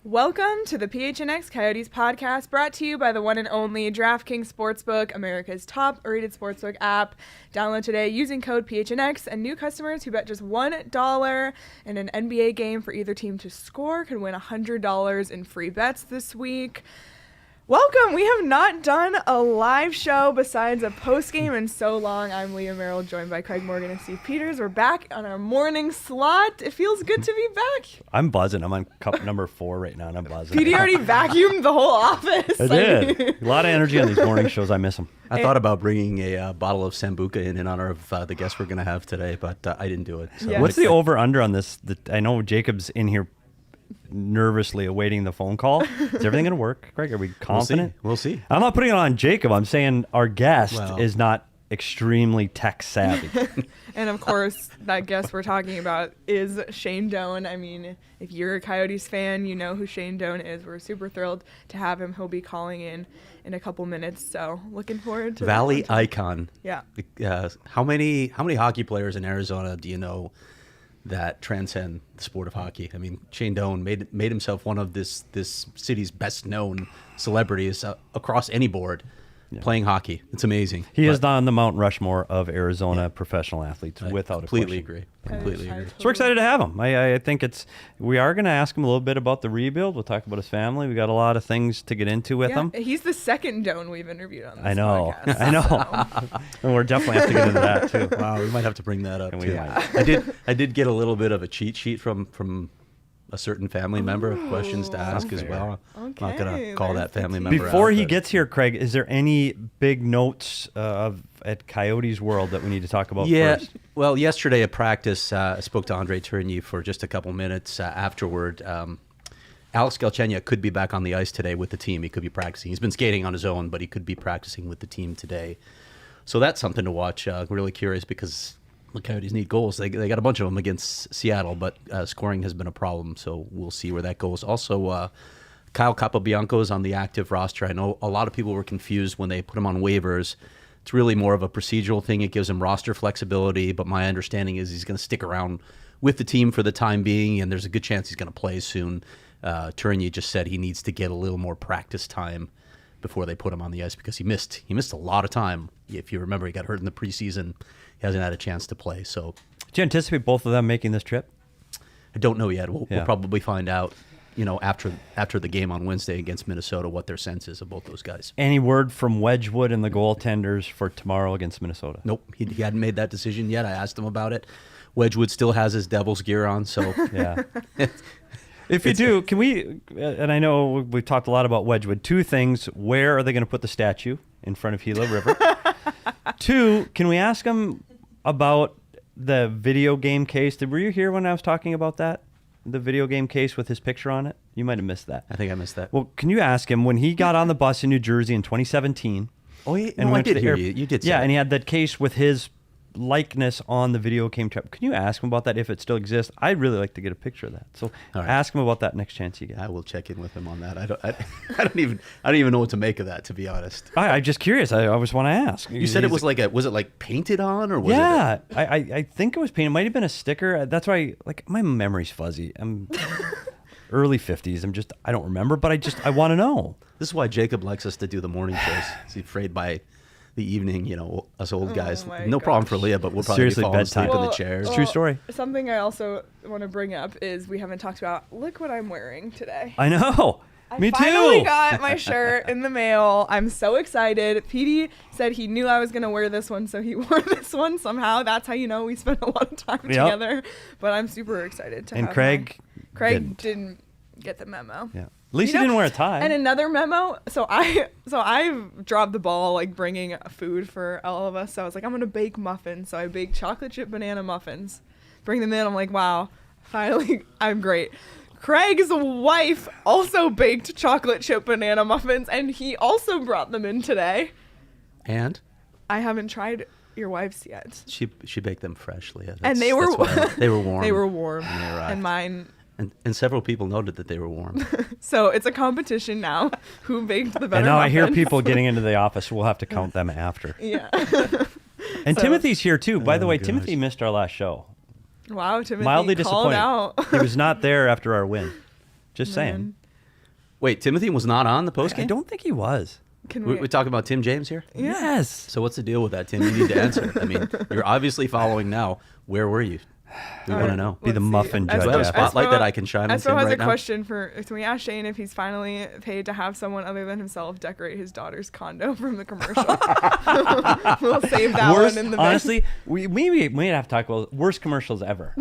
Welcome to the PHNX Coyotes podcast, brought to you by the one and only DraftKings Sportsbook, America's top-rated sportsbook app. Download today using code PHNX, and new customers who bet just $1 in an NBA game for either team to score can win $100 in free bets this week. Welcome! We have not done a live show besides a post-game in so long. I'm Leah Merrall, joined by Craig Morgan and Steve Peters. We're back on our morning slot. It feels good to be back. I'm buzzing. I'm on cup number 4 right now, and I'm buzzing. PD already vacuumed the whole office. I did. A lot of energy on these morning shows. I miss them. I thought about bringing a bottle of Sambuca in honor of the guest we're going to have today, but I didn't do it. So. Yes. What's the over-under on this? I know Jacob's in here nervously awaiting the phone call. Is everything going to work, Craig? Are we confident? We'll see. I'm not putting it on Jacob. I'm saying our guest is not extremely tech savvy. And of course, that guest we're talking about is Shane Doan. I mean, if you're a Coyotes fan, you know who Shane Doan is. We're super thrilled to have him. He'll be calling in a couple minutes, so looking forward to Valley that. icon. Yeah. How many hockey players in Arizona do you know that transcend the sport of hockey? I mean, Shane Doan made himself one of this city's best known celebrities across any board. Playing hockey. It's amazing. He is on the Mount Rushmore of Arizona professional athletes, without a question. Completely agree. So we're excited to have him. I think we are going to ask him a little bit about the rebuild. We'll talk about his family. We got a lot of things to get into with him. He's the second Doan we've interviewed on this podcast. I know. And we're definitely have to get into that too. Wow, we might have to bring that up too. Yeah. I did get a little bit of a cheat sheet from a certain family member of questions to ask as well. Okay, I'm not going to call that family member Before out, he gets here, Craig, is there any big notes at Coyotes World that we need to talk about first? Well, yesterday at practice, I spoke to Andre Tourigny for just a couple minutes afterward. Alex Galchenyuk could be back on the ice today with the team. He could be practicing. He's been skating on his own, but he could be practicing with the team today. So that's something to watch. Really curious because the Coyotes need goals. They got a bunch of them against Seattle, but scoring has been a problem, so we'll see where that goes. Also, Kyle Capobianco is on the active roster. I know a lot of people were confused when they put him on waivers. It's really more of a procedural thing. It gives him roster flexibility, but my understanding is he's going to stick around with the team for the time being, and there's a good chance he's going to play soon. Tourigny just said he needs to get a little more practice time before they put him on the ice because he missed a lot of time. If you remember, he got hurt in the preseason. He hasn't had a chance to play. So, do you anticipate both of them making this trip? I don't know yet. We'll probably find out, after the game on Wednesday against Minnesota, what their sense is of both those guys. Any word from Wedgwood and the goaltenders for tomorrow against Minnesota? Nope, he hadn't made that decision yet. I asked him about it. Wedgwood still has his Devils gear on, so yeah. If you do, can we, and I know we've talked a lot about Wedgwood, 2 things. Where are they going to put the statue in front of Gila River? 2, can we ask them about the video game case? Were you here when I was talking about that? The video game case with his picture on it? You might have missed that. I think I missed that. Well, can you ask him, when he got on the bus in New Jersey in 2017? Oh, yeah, I did hear you. You did say yeah, that. and he had that case with his likeness on the video game trip. Can you ask him about that if it still exists? I'd really like to get a picture of that. So ask him about that next chance you get. I will check in with him on that. I don't even know what to make of that, to be honest. I'm just curious. I always want to ask. You said it was was it like painted on, or was it? Yeah, I think it was painted. It might have been a sticker. That's why my memory's fuzzy. I'm early 50s. I don't remember, but I want to know. This is why Jacob likes us to do the morning shows. He's afraid by the evening, us old guys. No problem for Leah, but we'll probably Seriously, be falling bedtime. asleep in the chairs. True story. Something I also want to bring up is we haven't talked about, look what I'm wearing today. I know. Me too. I finally got my shirt in the mail. I'm so excited. Petey said he knew I was going to wear this one, so he wore this one somehow. That's how you know we spent a lot of time together. But I'm super excited to have Craig didn't get the memo. Yeah. At least he didn't wear a tie. And another memo. So I've dropped the ball bringing food for all of us. So I was like, I'm gonna bake muffins. So I baked chocolate chip banana muffins. Bring them in. I'm like, wow, finally, I'm great. Craig's wife also baked chocolate chip banana muffins, and he also brought them in today. And I haven't tried your wife's yet. She baked them freshly. And they were warm. They were warm. They were warm. And mine. And several people noted that they were warm. So it's a competition now. Who baked the better And now muffins? I hear people getting into the office. We'll have to count them after. Yeah. And Timothy's here too. By the way, Timothy missed our last show. Wow, Timothy Mildly called disappointed. out. He was not there after our win. Just saying. Wait, Timothy was not on the I postgame? don't think he was. Can We talking about Tim James here? Yeah. Yes. So what's the deal with that, Tim? You need to answer. I mean, you're obviously following now. Where were you? We want to know. Be the Let's see. muffin Espo- judge. Do I have a after. spotlight that I can shine on Espo Tim has right a now? question for. Can we ask Shane if he's finally paid to have someone other than himself decorate his daughter's condo from the commercial? We'll save that Worst, one in the honestly, we might have to talk about worst commercials ever.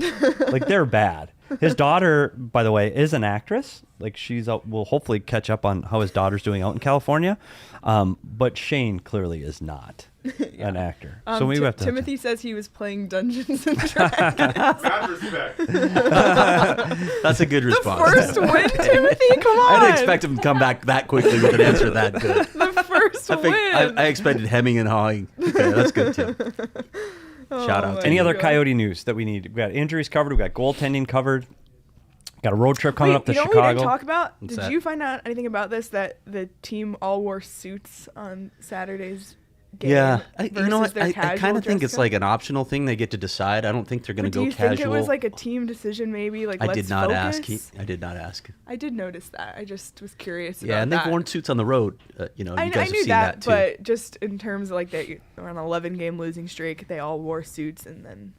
Like, they're bad. His daughter, by the way, is an actress. Like, will hopefully catch up on how his daughter's doing out in California. But Shane clearly is not an actor. So we have to. Timothy says he was playing Dungeons and Dragons. Mad respect. That's a good The response. first win, Timothy. Come on. I didn't expect him to come back that quickly with an answer that good. the first I think win. I expected hemming and hawing. Okay, that's good, Tim. Shout out my to Any you. other God. Coyote news that we need? We got injuries covered. We got goaltending covered. Got a road trip coming up to you know Chicago. what we didn't talk about? What's Did that? you find out anything about this? That the team all wore suits on Saturday's game. Yeah, you know versus what? their I casual kind of think dress it's code? like an optional thing they get to decide. I don't think they're going to But do go you casual. think it was like a team decision? Maybe like I let's did not ask. focus? I did not ask. I did notice that. I just was curious. Yeah, about and that. they've worn suits on the road. You know, you I guys have knew seen that, too. but just in terms of like they were on an 11-game losing streak, they all wore suits and then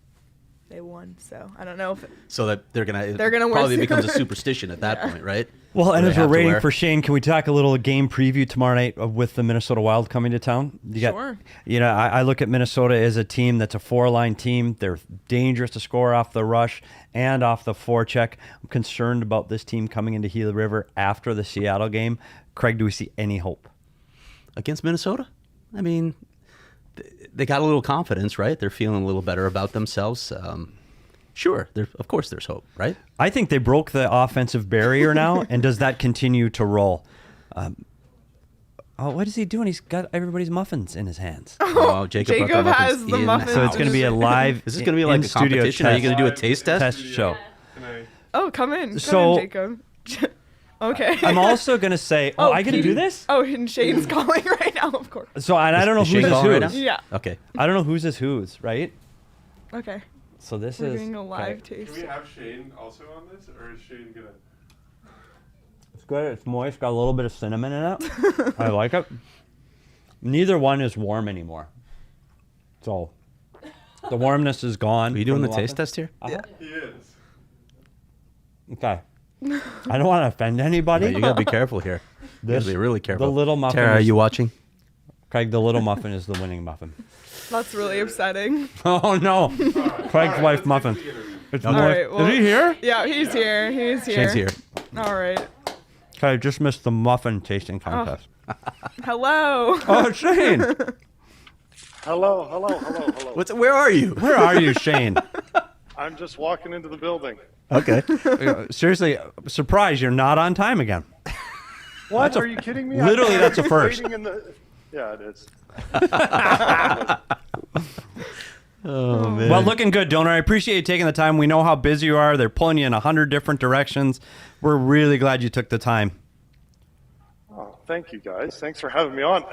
they won. So I don't know if So that they're gonna wear probably suits. becomes a superstition at that point, right? Well, and Where as they we're have to waiting wear- for Shane, can we talk a little game preview tomorrow night with the Minnesota Wild coming to town? Sure. You know, I look at Minnesota as a team that's a four-line team. They're dangerous to score off the rush and off the forecheck. I'm concerned about this team coming into Gila River after the Seattle game. Craig, do we see any hope? against Minnesota. I mean, they got a little confidence, right? They're feeling a little better about themselves. Sure, of course there's hope, right? I think they broke the offensive barrier now, and does that continue to roll? Oh, what is he doing? He's got everybody's muffins in his hands. Oh, Jacob brought the has muffins the in muffins. So it's going to be a live. Is this going to be like a in-studio competition? Are you going to do a taste test? test show? Can I? Oh, come in, So- Jacob. Okay. I'm also going to say, oh, I get to Pete- do this? Oh, and Shane's calling right now, of course. So, and I don't know Is who's Shane is calling right whose. now? Yeah. Okay. I don't know whose is whose, right? Okay. So this We're is. doing a live okay. taste. Can we have Shane also on this, or is Shane gonna? It's good. It's moist. Got a little bit of cinnamon in it. I like it. Neither one is warm anymore. So the warmness is gone. Are you doing from the taste muffin. test here? Uh-huh. He is. Okay. I don't want to offend anybody. Yeah, you got to be careful here. You got This- to be really careful. the little muffin Tara, are is- you watching? Craig, the little muffin is the winning muffin. That's really upsetting. Oh no, Craig's wife Let's muffin. get to the interview. It's All moist. right, well- is he here? Yeah, he's here. He's here. Shane's here. All right. Okay, I just missed the muffin tasting contest. Hello. Oh, Shane, Hello. Where are you? where are you, Shane? I'm just walking into the building. Okay. Seriously, surprised you're not on time again. What? Are you kidding me? Literally, I'm that's a first. waiting in the- Yeah, it is. Oh, man. Well, looking good, Donor. I appreciate you taking the time. We know how busy you are. They're pulling you in 100 different directions. We're really glad you took the time. Oh, thank you, guys. Thanks for having me on.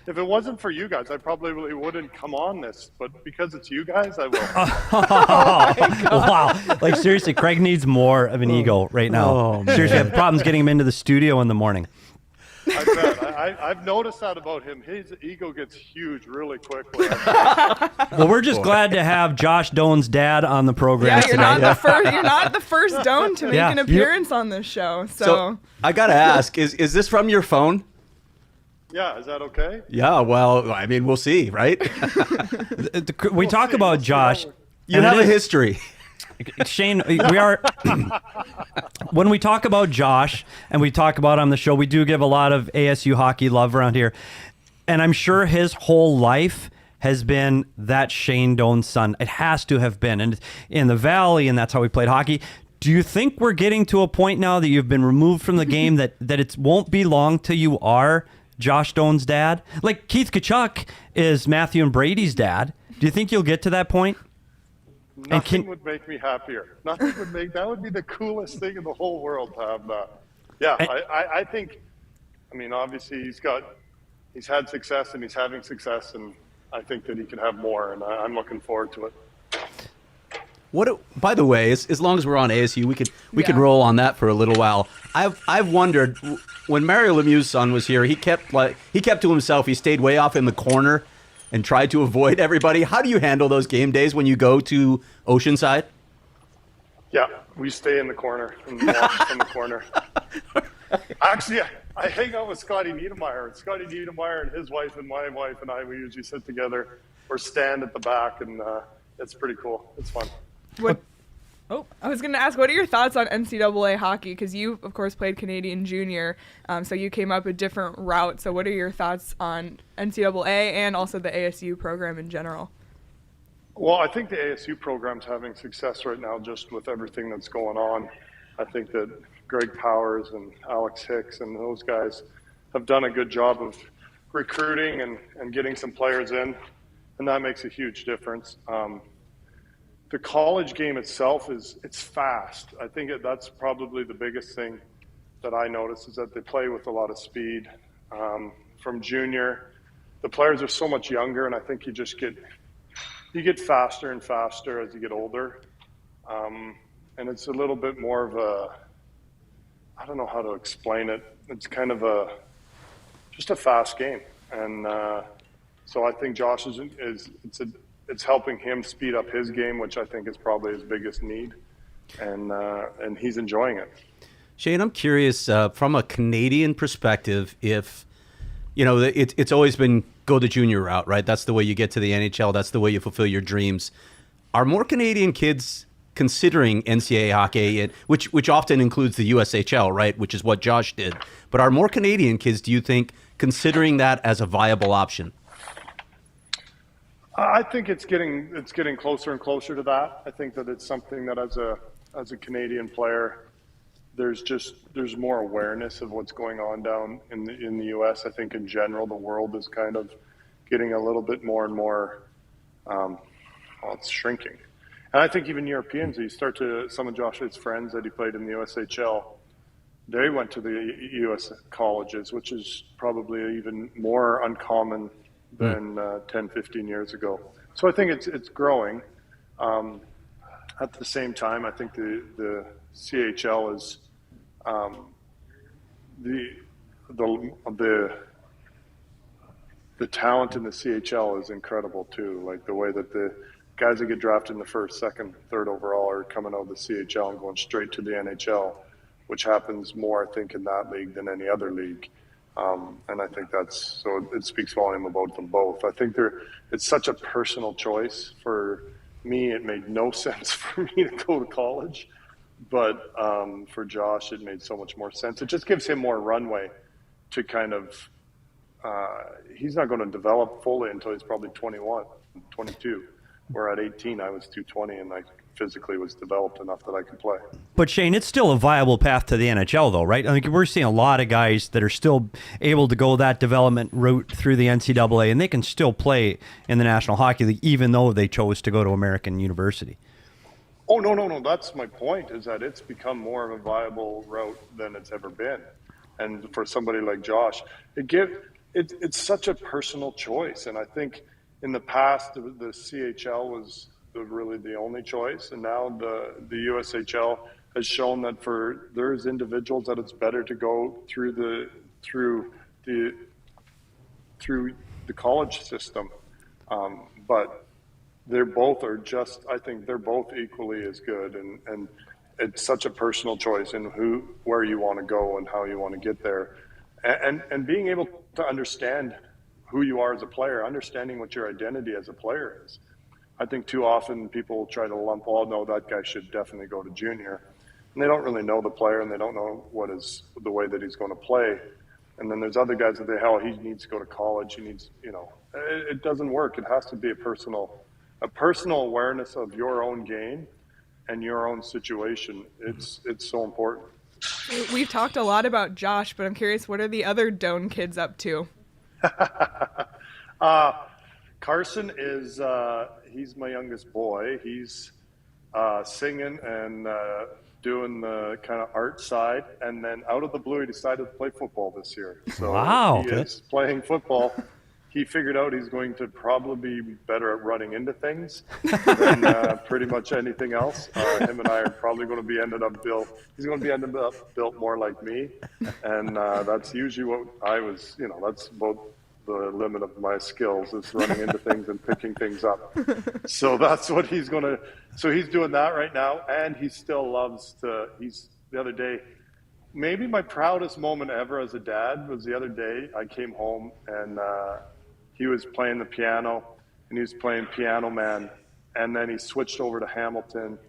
If it wasn't for you guys, I probably wouldn't come on this. But because it's you guys, I will. Wow. Like, seriously, Craig needs more of an ego right now. Oh, man. Seriously, I have problems getting him into the studio in the morning. I bet. I've noticed that about him. His ego gets huge really quickly. Well, we're just glad to have Josh Doan's dad on the program Yeah, you're tonight. not the first. You're not the first Doan to make Yeah, an you- appearance on this show. So, So I got to ask, is this from your phone? Yeah, is that okay? Yeah, well, I mean, we'll see, right? We talk about Josh. You and have it a is- history. Shane, we are when we talk about Josh and we talk about on the show, we do give a lot of ASU hockey love around here, and I'm sure his whole life has been that Shane Doan's son. It has to have been, and in the Valley, and that's how we played hockey. Do you think we're getting to a point now that you've been removed from the game that it won't be long till you are Josh Doan's dad? Like Keith Kachuk is Matthew and Brady's dad. Do you think you'll get to that point? Nothing would make me happier. Nothing would make that would be the coolest thing in the whole world to have that. Yeah, I think. I mean, obviously he's had success and he's having success, and I think that he can have more, and I'm looking forward to it. By the way, as long as we're on ASU, we could roll on that for a little while. I've wondered, when Mario Lemieux's son was here, he kept to himself. He stayed way off in the corner and tried to avoid everybody. How do you handle those game days when you go to Oceanside? Yeah, we stay in the corner and watch from the corner. Actually, I hang out with Scotty Niedermeyer. Scotty Niedermeyer and his wife and my wife and I, we usually sit together or stand at the back, and it's pretty cool. It's fun. I was going to ask, what are your thoughts on NCAA hockey? Because you, of course, played Canadian junior, so you came up a different route. So what are your thoughts on NCAA and also the ASU program in general? Well, I think the ASU program's having success right now just with everything that's going on. I think that Greg Powers and Alex Hicks and those guys have done a good job of recruiting and getting some players in, and that makes a huge difference. The college game itself it's fast. I think that's probably the biggest thing that I notice is that they play with a lot of speed. From junior, the players are so much younger, and I think you get faster and faster as you get older. And it's a little bit more of I don't know how to explain it. It's kind of just a fast game. And so I think Josh it's helping him speed up his game, which I think is probably his biggest need. And he's enjoying it. Shane, I'm curious from a Canadian perspective, if, it's always been go the junior route, right? That's the way you get to the NHL. That's the way you fulfill your dreams. Are more Canadian kids considering NCAA hockey, which often includes the USHL, right? Which is what Josh did. But are more Canadian kids, do you think, considering that as a viable option? I think it's getting closer and closer to that. I think that it's something that as a Canadian player, there's more awareness of what's going on down in the U.S. I think in general the world is kind of getting a little bit more and more. It's shrinking, and I think even Europeans. You start to some of Josh's friends that he played in the USHL. They went to the U.S. colleges, which is probably even more uncommon than 10, 15 years ago. So I think it's growing. At the same time, I think the CHL is the talent in the CHL is incredible too. Like the way that the guys that get drafted in the first, second, third overall are coming out of the CHL and going straight to the NHL, which happens more, I think, in that league than any other league. And I think it speaks volume about them both. I think it's such a personal choice. For me, it made no sense for me to go to college, but for Josh, it made so much more sense. It just gives him more runway to kind of, he's not going to develop fully until he's probably 21, 22. Where at 18, I was 220 and I physically was developed enough that I could play. But Shane, it's still a viable path to the NHL though, right? I think we're seeing a lot of guys that are still able to go that development route through the NCAA, and they can still play in the National Hockey League even though they chose to go to American University. Oh, no. That's my point, is that it's become more of a viable route than it's ever been. And for somebody like Josh, it's such a personal choice. And I think in the past, the CHL was really the only choice, and now the USHL has shown that there's individuals that it's better to go through the college system, but I think they're both equally as good, and it's such a personal choice in where you want to go and how you want to get there, and being able to understand who you are as a player, understanding what your identity as a player is. I think too often people try to lump, no, that guy should definitely go to junior. And they don't really know the player, and they don't know what is the way that he's going to play. And then there's other guys that he needs to go to college. He needs, it doesn't work. It has to be a personal awareness of your own game and your own situation. It's so important. We've talked a lot about Josh, but I'm curious, what are the other Doan kids up to? Carson is he's my youngest boy. He's singing and doing the kind of art side, and then out of the blue he decided to play football this year. So wow. He is playing football. he figured out he's going to probably be better at running into things than pretty much anything else. Him and I are probably going to be he's going to be ended up built more like me. And that's usually what I was, that's about the limit of my skills, is running into things and picking things up. So that's what he's doing that right now. And he still loves the other day, maybe my proudest moment ever as a dad was the other day. I came home and he was playing the piano, and he was playing Piano Man, and then he switched over to Hamilton,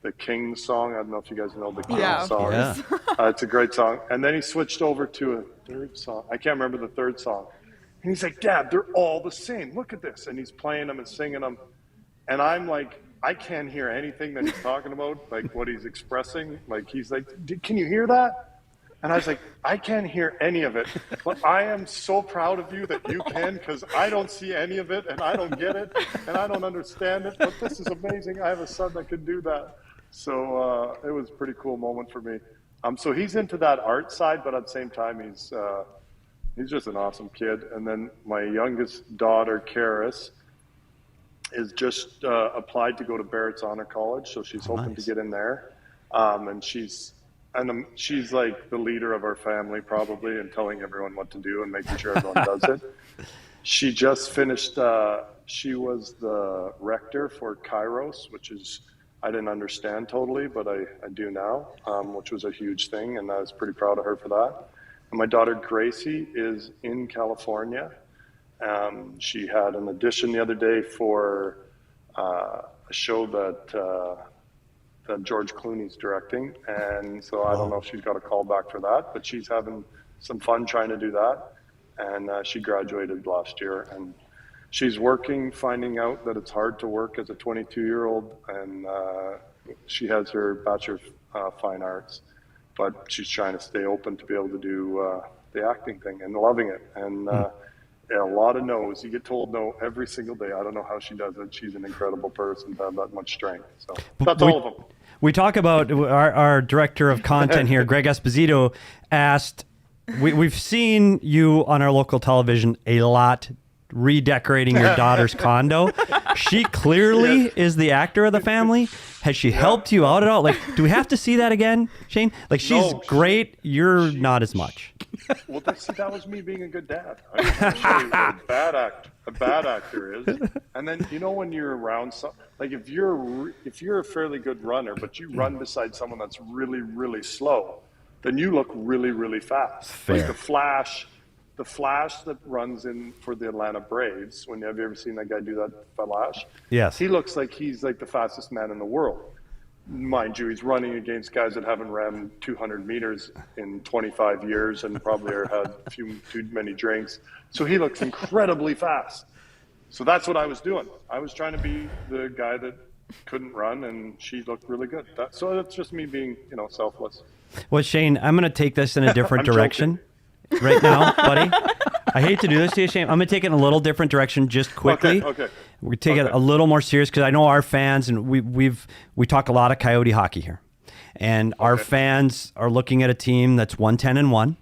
the King song. I don't know if you guys know the King song. Yeah. It's a great song. And then he switched over to a third song. I can't remember the third song. And he's like, Dad, they're all the same. Look at this. And he's playing them and singing them. And I'm like, I can't hear anything that he's talking about, like what he's expressing. Like, he's like, can you hear that? And I was like, I can't hear any of it, but I am so proud of you that you can, because I don't see any of it, and I don't get it, and I don't understand it, but this is amazing. I have a son that can do that. So it was a pretty cool moment for me. So he's into that art side, but at the same time, he's just an awesome kid. And then my youngest daughter, Karis, is just applied to go to Barrett's Honor College, so she's hoping to get in there. And she's like the leader of our family, probably, and telling everyone what to do and making sure everyone does it. She just finished, she was the rector for Kairos, which is, I didn't understand totally, but I do now, which was a huge thing, and I was pretty proud of her for that. And my daughter Gracie is in California. She had an audition the other day for a show that George Clooney's directing, and so I don't know if she's got a call back for that, but she's having some fun trying to do that. And she graduated last year, and she's working, finding out that it's hard to work as a 22-year-old, and she has her Bachelor of Fine Arts, but she's trying to stay open to be able to do the acting thing and loving it. And a lot of no's. You get told no every single day. I don't know how she does it. She's an incredible person to have that much strength. So that's all of them. We talk about our director of content here, Greg Esposito, asked, we've seen you on our local television a lot redecorating your daughter's condo. She clearly is the actor of the family. Has she helped you out at all? Like, do we have to see that again, Shane? Like, she's great. You're not as much. Well, that was me being a good dad. I can show you what a bad actor is. And then, when you're around like if you're a fairly good runner, but you run beside someone that's really, really slow, then you look really, really fast. Fair. Like the Flash that runs in for the Atlanta Braves. Have you ever seen that guy do that, Flash? Yes. He looks like he's like the fastest man in the world. Mind you, he's running against guys that haven't ran 200 meters in 25 years and probably had too many drinks. So he looks incredibly fast. So that's what I was doing. I was trying to be the guy that couldn't run, and she looked really good. So that's just me being, selfless. Well, Shane, I'm going to take this in a different direction right now, buddy. I hate to do this to you, Shane. I'm going to take it in a little different direction just quickly. Okay. We take it a little more serious, because I know our fans, and we talk a lot of Coyote hockey here, and our fans are looking at a team that's 1-10-1.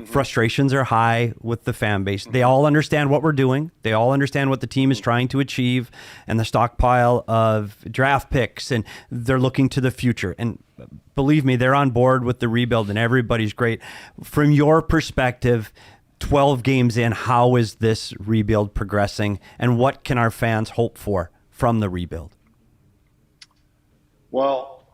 Frustrations are high with the fan base. They all understand what we're doing. They all understand what the team is trying to achieve, and the stockpile of draft picks, and they're looking to the future. And believe me, they're on board with the rebuild, and everybody's great. From your perspective, 12 games in, how is this rebuild progressing, and what can our fans hope for from the rebuild? Well,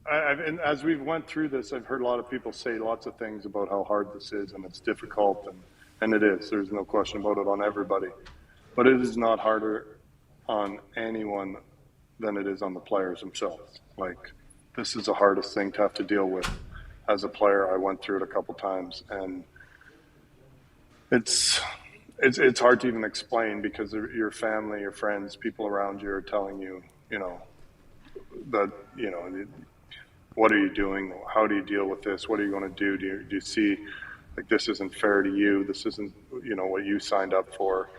and as we've went through this, I've heard a lot of people say lots of things about how hard this is, and it's difficult, and it is. There's no question about it on everybody. But it is not harder on anyone than it is on the players themselves. Like, this is the hardest thing to have to deal with. As a player, I went through it a couple times, and it's hard to even explain, because your family, your friends, people around you are telling you, that, what are you doing? How do you deal with this? What are you going to do? Do you see, like, this isn't fair to you? This isn't, what you signed up for.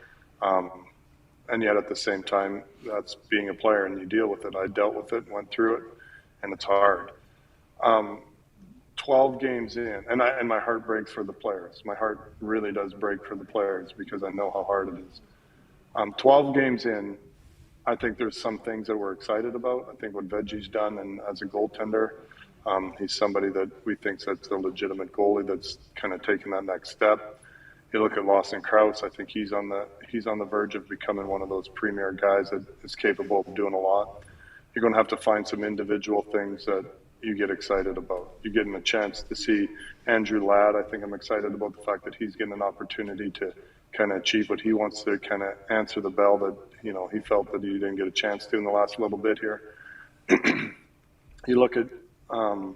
And yet at the same time, that's being a player, and you deal with it. I dealt with it, went through it, and it's hard. 12 games in, and my heart breaks for the players. My heart really does break for the players because I know how hard it is. 12 games in, I think there's some things that we're excited about. I think what Veggie's done, and as a goaltender, he's somebody that we think that's a legitimate goalie that's kind of taken that next step. You look at Lawson Krause, I think he's on the verge of becoming one of those premier guys that is capable of doing a lot. You're going to have to find some individual things that you get excited about. You're getting a chance to see Andrew Ladd. I think I'm excited about the fact that he's getting an opportunity to kind of achieve what he wants to, kind of answer the bell that, you know, he felt that he didn't get a chance to in the last little bit here. You look at a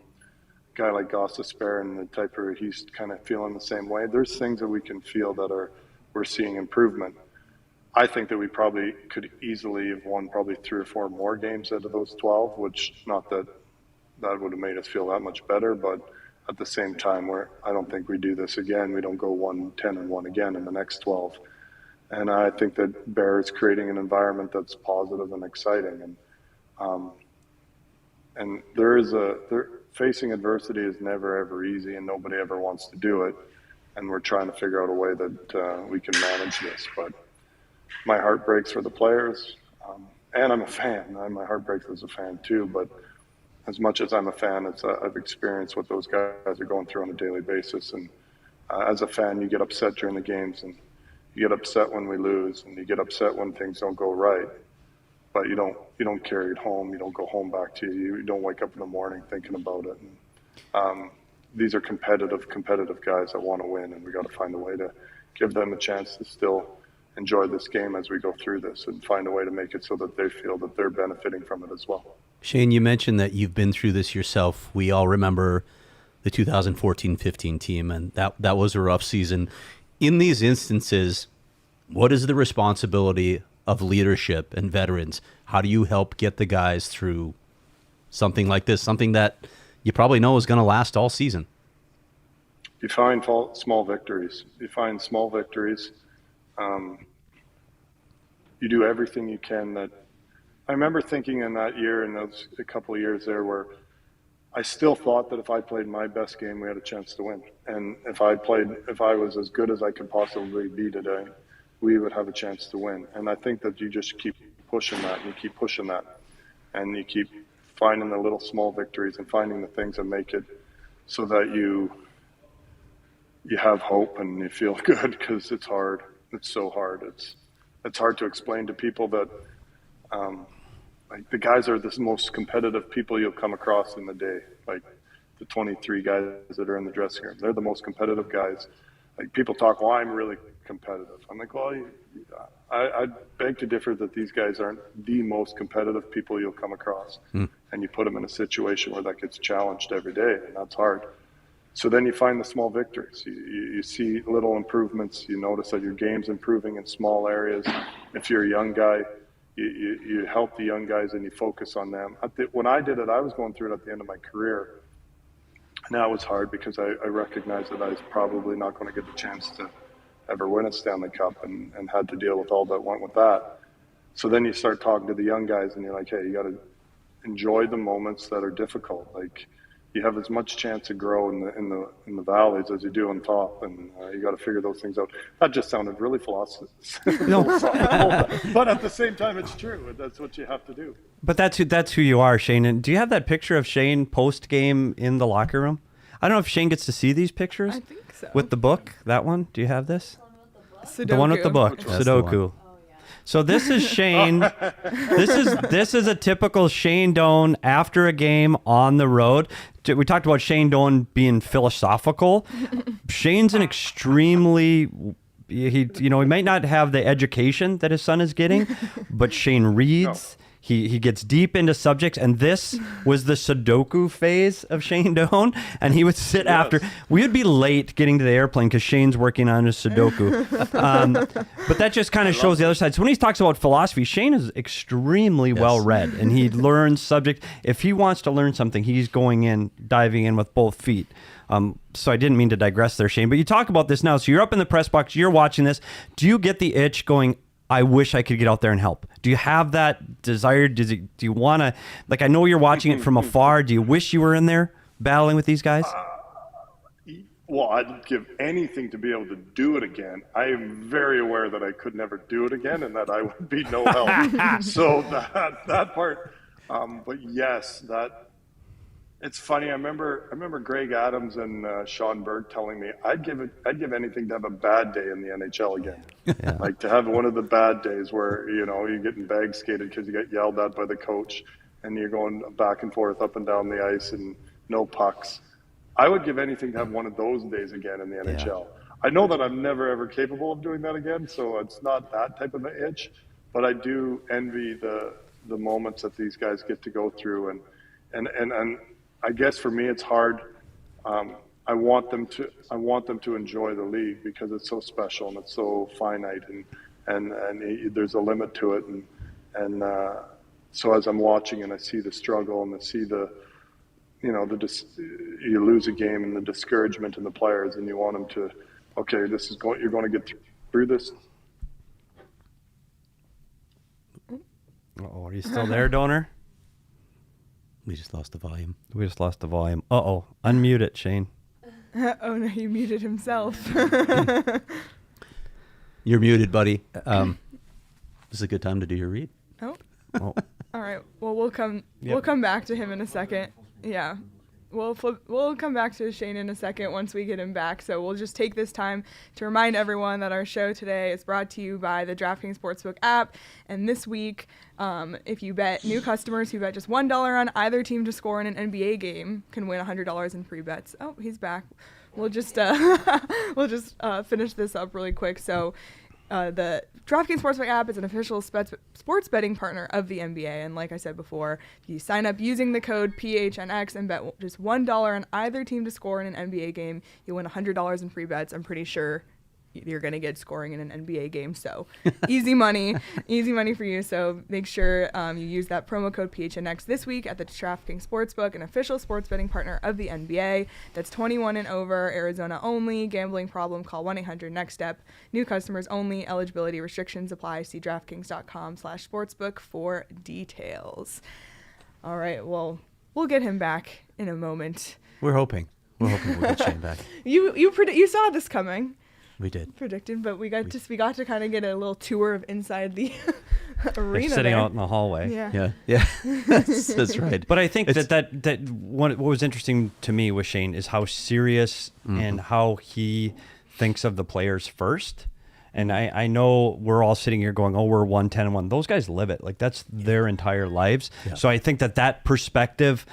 guy like Gostisbehere and the type of, he's kind of feeling the same way. There's things that we can feel that we're seeing improvement. I think that we probably could easily have won probably 3 or 4 more games out of those 12, which not that would have made us feel that much better, but at the same time, I don't think we do this again. We don't go 1-10-1 again in the next 12. And I think that Bear is creating an environment that's positive and exciting. And facing adversity is never, ever easy, and nobody ever wants to do it. And we're trying to figure out a way that we can manage this. But my heart breaks for the players, and I'm a fan. My heart breaks as a fan too, but as much as I'm a fan, I've experienced what those guys are going through on a daily basis. And as a fan, you get upset during the games, and you get upset when we lose, and you get upset when things don't go right. But you don't carry it home. You don't go home back to you. You don't wake up in the morning thinking about it. And, these are competitive guys that want to win, and we got to find a way to give them a chance to still enjoy this game as we go through this, and find a way to make it so that they feel that they're benefiting from it as well. Shane, you mentioned that you've been through this yourself. We all remember the 2014-15 team, and that was a rough season. In these instances, what is the responsibility of leadership and veterans? How do you help get the guys through something like this, something that you probably know is going to last all season? You find small victories. You find small victories. You do everything you can. That I remember thinking in that year, and those a couple of years there, where I still thought that if I played my best game, we had a chance to win. And if I was as good as I could possibly be today, we would have a chance to win. And I think that you just keep pushing that, and you keep pushing that, and you keep finding the little small victories and finding the things that make it so that you have hope and you feel good, because it's hard. It's so hard. It's hard to explain to people that like the guys are the most competitive people you'll come across in the day. Like the 23 guys that are in the dressing room, they're the most competitive guys. Like people talk, well, I'm really competitive. I'm like, well, I beg to differ that these guys aren't the most competitive people you'll come across. And you put them in a situation where that gets challenged every day, and that's hard. So then you find the small victories. You see little improvements. You notice that your game's improving in small areas. If you're a young guy, you help the young guys and you focus on them. When I did it, I was going through it at the end of my career. Now it was hard because I recognized that I was probably not going to get the chance to ever win a Stanley Cup, and had to deal with all that went with that. So then you start talking to the young guys, and you're like, hey, you got to enjoy the moments that are difficult. Like, you have as much chance to grow in the valleys as you do on top, and you got to figure those things out. That just sounded really philosophical, but at the same time, it's true. That's what you have to do. But that's who you are, Shane. And do you have that picture of Shane post game in the locker room? I don't know if Shane gets to see these pictures. I think so. With the book, that one. Do you have this? Sudoku. The one with the book, Sudoku. So this is Shane. This is a typical Shane Doan after a game on the road. We talked about Shane Doan being philosophical. Shane's an extremely he might not have the education that his son is getting, but Shane reads. He gets deep into subjects, and this was the Sudoku phase of Shane Doan, and he would sit after. We would be late getting to the airplane because Shane's working on his Sudoku. But that just kind of shows the other side. So when he talks about philosophy, Shane is extremely well-read, and he learns subject. If he wants to learn something, he's diving in with both feet. So I didn't mean to digress there, Shane, but you talk about this now. So you're up in the press box, you're watching this. Do you get the itch going, I wish I could get out there and help? Do you have that desire? Do you want to, like, I know you're watching it from afar. Do you wish you were in there battling with these guys? Well, I'd give anything to be able to do it again. I am very aware that I could never do it again and that I would be no help. So that part, but yes, that it's funny. I remember Greg Adams and Sean Berg telling me I'd give anything to have a bad day in the NHL again. Yeah. Like to have one of the bad days where, you're getting bag skated because you get yelled at by the coach and you're going back and forth up and down the ice and no pucks. I would give anything to have one of those days again in the NHL. I know that I'm never ever capable of doing that again, so it's not that type of an itch, but I do envy the moments that these guys get to go through, and I guess for me it's hard. I want them to enjoy the league because it's so special and it's so finite, and there's a limit to it, and so as I'm watching and I see the struggle and I see you lose a game and the discouragement in the players, and you want them to, okay, you're going to get through this. Uh-oh, are you still there, Donor? We just lost the volume. We just lost the volume. Uh-oh, unmute it, Shane. Oh no, he muted himself. You're muted, buddy. This is a good time to do your read. Oh. Oh. All right. Well, we'll come back to him in a second. Yeah. We'll come back to Shane in a second once we get him back. So we'll just take this time to remind everyone that our show today is brought to you by the DraftKings Sportsbook app. And this week, if you bet, new customers who bet just $1 on either team to score in an NBA game can win $100 in free bets. Oh, he's back. We'll just finish this up really quick. So the DraftKings Sportsbook app is an official sports betting partner of the NBA. And like I said before, if you sign up using the code PHNX and bet just $1 on either team to score in an NBA game, you'll win $100 in free bets. I'm pretty sure you're going to get scoring in an NBA game. So easy money for you. So make sure you use that promo code PHNX this week at the DraftKings Sportsbook, an official sports betting partner of the NBA. That's 21 and over, Arizona only. Gambling problem, call 1-800-NEXT-STEP. New customers only. Eligibility restrictions apply. See DraftKings.com/sportsbook for details. All right. Well, we'll get him back in a moment. We're hoping we'll get Shane back. You saw this coming. We did. Predicted, but we got to kind of get a little tour of inside the arena. They're sitting out in the hallway. Yeah. That's right. But I think that what was interesting to me with Shane is how serious and how he thinks of the players first. And I know we're all sitting here going, oh, we're 1-10-1. Those guys live it. Like that's their entire lives. Yeah. So I think that perspective,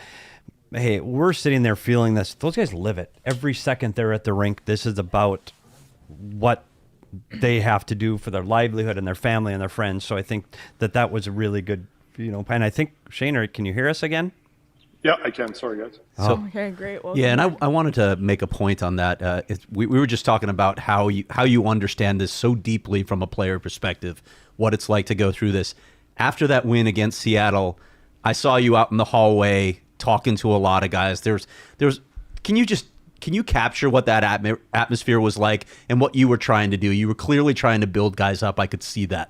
hey, we're sitting there feeling this. Those guys live it. Every second they're at the rink, this is about what they have to do for their livelihood and their family and their friends. So I think that was a really good, and I think, Shane, can you hear us again? Yeah, I can. Sorry, guys. So, okay, great. Welcome yeah, and back. I wanted to make a point on that. We were just talking about how you understand this so deeply from a player perspective, what it's like to go through this. After that win against Seattle, I saw you out in the hallway talking to a lot of guys. Can you capture what that atmosphere was like and what you were trying to do? You were clearly trying to build guys up. I could see that.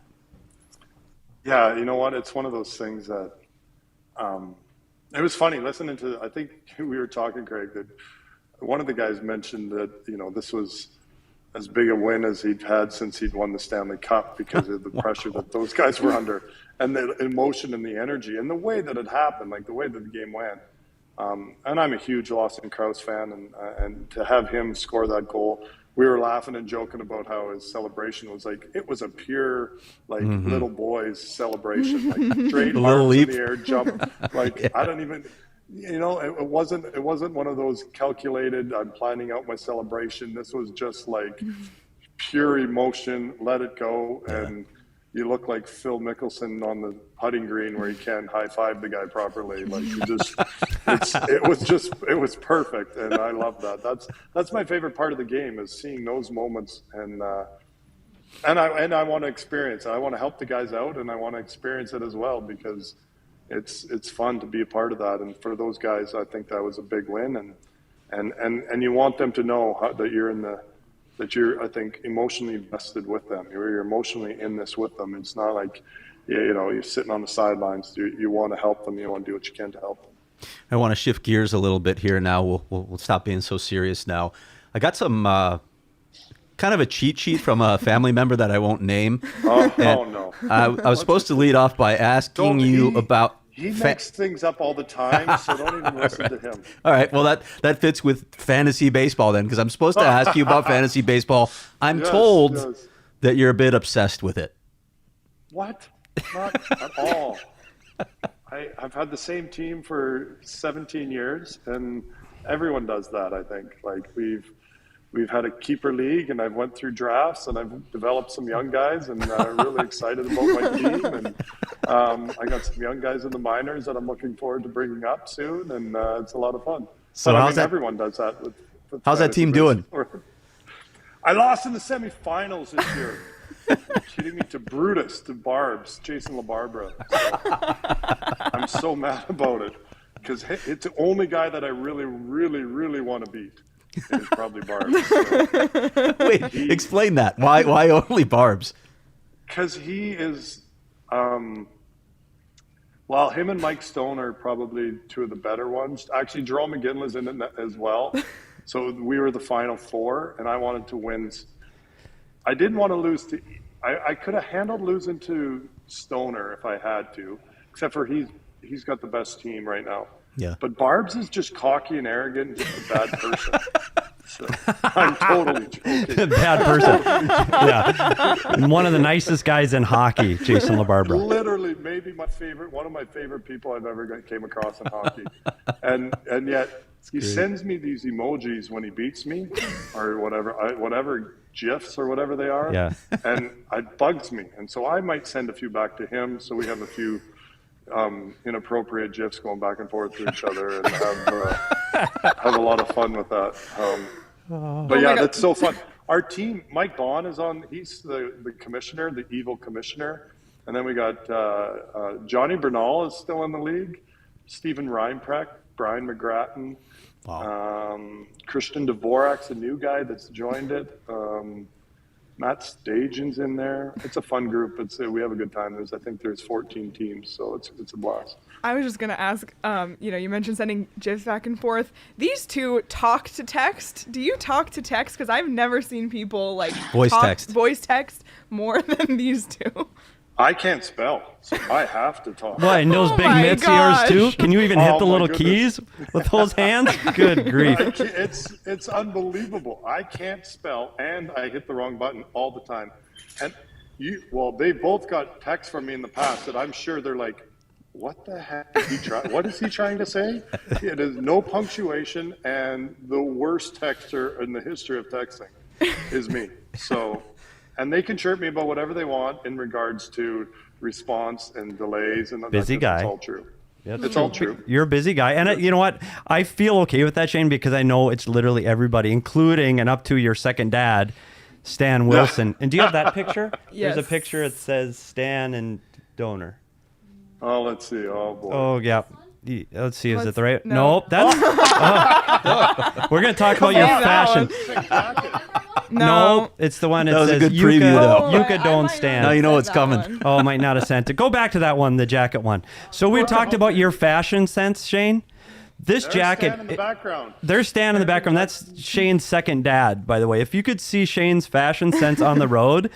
Yeah, you know what? It's one of those things that it was funny listening to. I think we were talking, Craig, that one of the guys mentioned that this was as big a win as he'd had since he'd won the Stanley Cup because of the pressure that those guys were under and the emotion and the energy and the way that it happened, like the way that the game went. And I'm a huge Lawson Krause fan, and to have him score that goal, we were laughing and joking about how his celebration was like, it was a pure, like, little boy's celebration, like straight arms in the air, jump. Like, I don't even, it wasn't one of those calculated, I'm planning out my celebration. This was just like pure emotion, let it go, and you look like Phil Mickelson on the putting green where you can't high five the guy properly. Like it was perfect, and I love that. That's my favorite part of the game is seeing those moments, and I want to experience it. I want to help the guys out, and I want to experience it as well because it's fun to be a part of that. And for those guys, I think that was a big win, and you want them to know that you're, I think, emotionally vested with them. You're emotionally in this with them. It's not like, you're sitting on the sidelines. You want to help them. You want to do what you can to help them. I want to shift gears a little bit here now. We'll stop being so serious now. I got some kind of a cheat sheet from a family member that I won't name. Oh no! I was supposed to lead off by asking you about. He makes things up all the time, so don't even listen to him. All right, well that fits with fantasy baseball then, because I'm supposed to ask you about fantasy baseball. I'm told that you're a bit obsessed with it. What? Not at all. I've had the same team for 17 years, and everyone does that. I think we've had a keeper league, and I've went through drafts, and I've developed some young guys, and I'm really excited about my team. And I got some young guys in the minors that I'm looking forward to bringing up soon, and it's a lot of fun. So everyone does that. With how's that team doing? I lost in the semifinals this year. Kidding me, to Brutus, to Barbs, Jason LaBarbera. So, I'm so mad about it because it's the only guy that I really, really, really want to beat. It's probably Barbs. So. Wait, explain that. Why only Barbs? Because he is, him and Mike Stone are probably two of the better ones. Actually, Jerome McGinley's in it as well. So we were the final four, and I wanted to win. I didn't want to lose to. I could have handled losing to Stoner if I had to, except for he's got the best team right now. Yeah. But Barbs is just cocky and arrogant, just a bad person. So I'm totally joking. Bad person. Yeah. And one of the nicest guys in hockey, Jason LaBarbera. Literally, maybe one of my favorite people I've ever came across in hockey. And yet he sends me these emojis when he beats me, or whatever GIFs or whatever they are. Yeah. And it bugs me. And so I might send a few back to him, so we have a few inappropriate GIFs going back and forth to each other, and have a lot of fun with that. But yeah, that's so fun. Our team, Mike Bond is on. He's the commissioner, the evil commissioner. And then we got Johnny Bernal is still in the league. Stephen Reinprecht, Brian McGrattan, Christian Dvorak's a new guy that's joined it. Matt Stajan's in there. It's a fun group. We have a good time. I think there's 14 teams, so it's a blast. I was just gonna ask. You mentioned sending GIFs back and forth. These two talk to text. Do you talk to text? Because I've never seen people voice text more than these two. I can't spell, so I have to talk. What, and those big mitts yours too? Can you even hit the little keys with those hands? Good grief. It's unbelievable. I can't spell, and I hit the wrong button all the time. And they both got texts from me in the past that I'm sure they're like, what the heck what is he trying to say? It is no punctuation, and the worst texter in the history of texting is me. So... And they can chirp me about whatever they want in regards to response and delays. And busy guy. It's all true. Yep. It's all true. You're a busy guy. And you know what? I feel okay with that, Shane, because I know it's literally everybody, including and up to your second dad, Stan Wilson. And do you have that picture? Yes. There's a picture that says Stan and Donor. Oh, let's see. Oh, boy. Oh, yeah. Let's see. Is it the right? No. Nope. That's. We're going to talk about your fashion. No, it's the one that was says a good preview, though. Yuka don't stand. Now you know what's coming. Oh, might not have sent it. Go back to that one, the jacket one. So we talked about your fashion sense, Shane. This jacket. Stan in the background. There's Stan in the background. That's Shane's second dad, by the way. If you could see Shane's fashion sense on the road,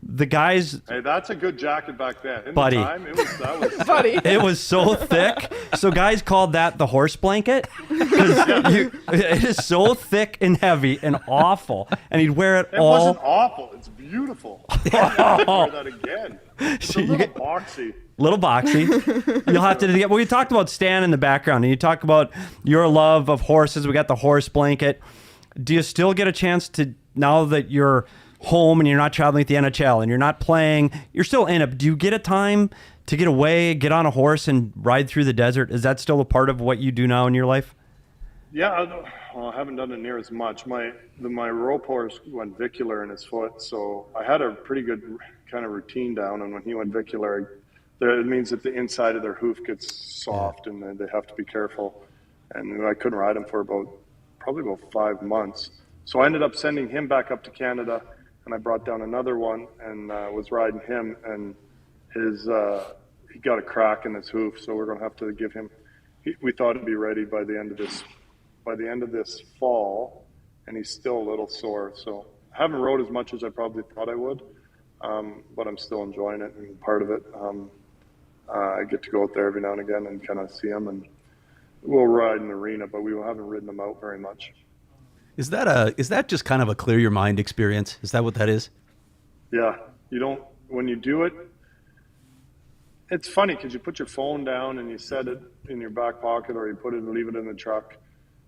the guys. Hey, that's a good jacket back then. Buddy. The time, that was Buddy. It was so thick. So guys called that the horse blanket. It is so thick and heavy and awful. And he'd wear it all. It wasn't awful. It's beautiful. I'll wear that again. It's a little boxy. Little boxy. You'll have to get. We talked about Stan in the background, and you talked about your love of horses. We got the horse blanket. Do you still get a chance to, now that you're home and you're not traveling at the NHL and you're not playing, you're still in it, do you get a time to get away, get on a horse and ride through the desert? Is that still a part of what you do now in your life? Yeah, I haven't done it near as much. My rope horse went vicular in his foot, so I had a pretty good kind of routine down, and when he went vicular, it means that the inside of their hoof gets soft, and they have to be careful. And I couldn't ride him for probably about 5 months. So I ended up sending him back up to Canada, and I brought down another one and was riding him, and he got a crack in his hoof, so we're going to have to give him. We thought it'd be ready by the end of this fall, and he's still a little sore. So I haven't rode as much as I probably thought I would, but I'm still enjoying it and part of it. I get to go out there every now and again and kind of see him, and we'll ride in the arena, but we haven't ridden them out very much. Is that just kind of a clear your mind experience? Is that what that is? Yeah, when you do it, it's funny because you put your phone down and you set it in your back pocket, or you put it and leave it in the truck,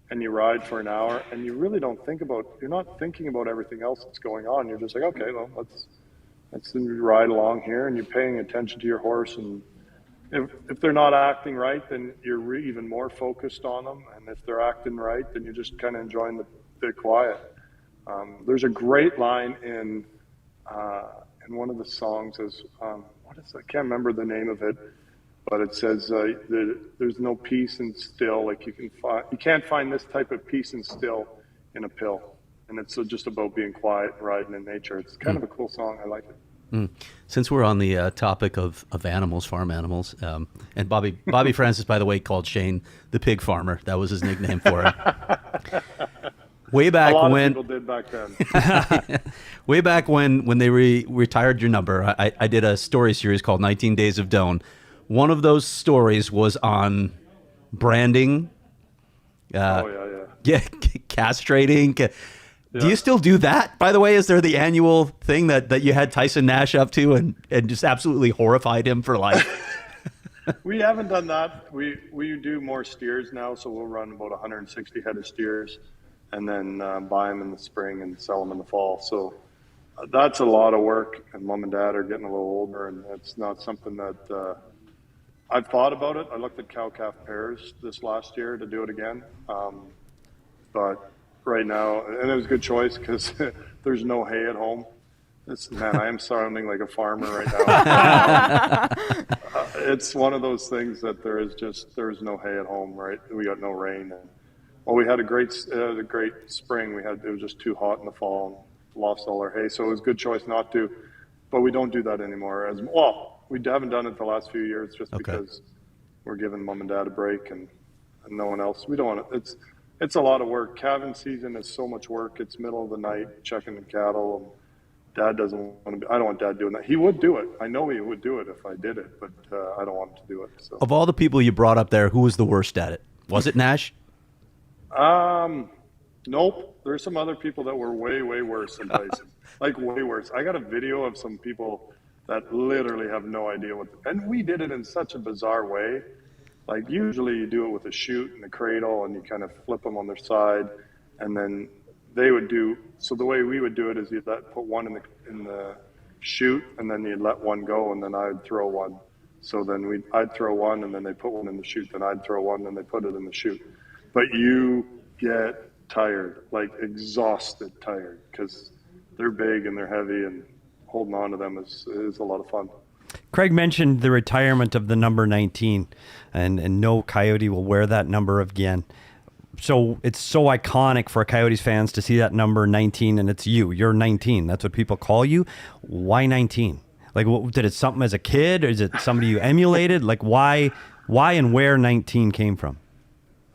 and you ride for an hour, and you really don't you're not thinking about everything else that's going on. You're just like, okay, well, let's ride along here, and you're paying attention to your horse, and if they're not acting right, then you're even more focused on them, and if they're acting right, then you're just kind of enjoying the quiet. There's a great line in one of the songs is I can't remember the name of it, but it says there's no peace and still, like you can't find this type of peace and still in a pill, and it's just about being quiet and riding in nature. It's kind of a cool song. I like it. Since we're on the topic of animals, farm animals, and Bobby Francis, by the way, called Shane the pig farmer. That was his nickname for him. Way back when people did back then. Way back when they retired your number, I did a story series called 19 Days of Doan. One of those stories was on branding. Castrating. Do you still do that, by the way? Is there the annual thing that you had Tyson Nash up to and just absolutely horrified him for life? We haven't done that. We do more steers now, so we'll run about 160 head of steers, and then buy them in the spring and sell them in the fall. So that's a lot of work, and Mom and Dad are getting a little older, and it's not something that I've thought about it. I looked at cow-calf pairs this last year to do it again, but right now, and it was a good choice because there's no hay at home. I am sounding like a farmer right now. It's one of those things that there's no hay at home, right? We got no rain. We had a great spring. It was just too hot in the fall and lost all our hay. So it was a good choice not to, but we don't do that anymore. We haven't done it the last few years just because we're giving Mom and Dad a break and no one else. We don't want it. It's a lot of work. Calving season is so much work. It's middle of the night checking the cattle. And Dad doesn't want to. I don't want Dad doing that. He would do it. I know he would do it if I did it, but I don't want him to do it. So. Of all the people you brought up there, who was the worst at it? Was it Nash? Nope. There's some other people that were way, way worse in places. Like way worse. I got a video of some people that literally have no idea and we did it in such a bizarre way. Like usually you do it with a chute and a cradle and you kind of flip them on their side, and then they would so the way we would do it is you'd put one in the chute, and then you'd let one go, and then I'd throw one. So then I'd throw one, and then they put one in the chute, then I'd throw one, and they put it in the chute. But you get tired, like exhausted tired, because they're big and they're heavy, and holding on to them is a lot of fun. Craig mentioned the retirement of the number 19, and no Coyote will wear that number again. So it's so iconic for Coyotes fans to see that number 19, and it's you're 19. That's what people call you. Why 19? Like, did it something as a kid, or is it somebody you emulated? Like, why and where 19 came from?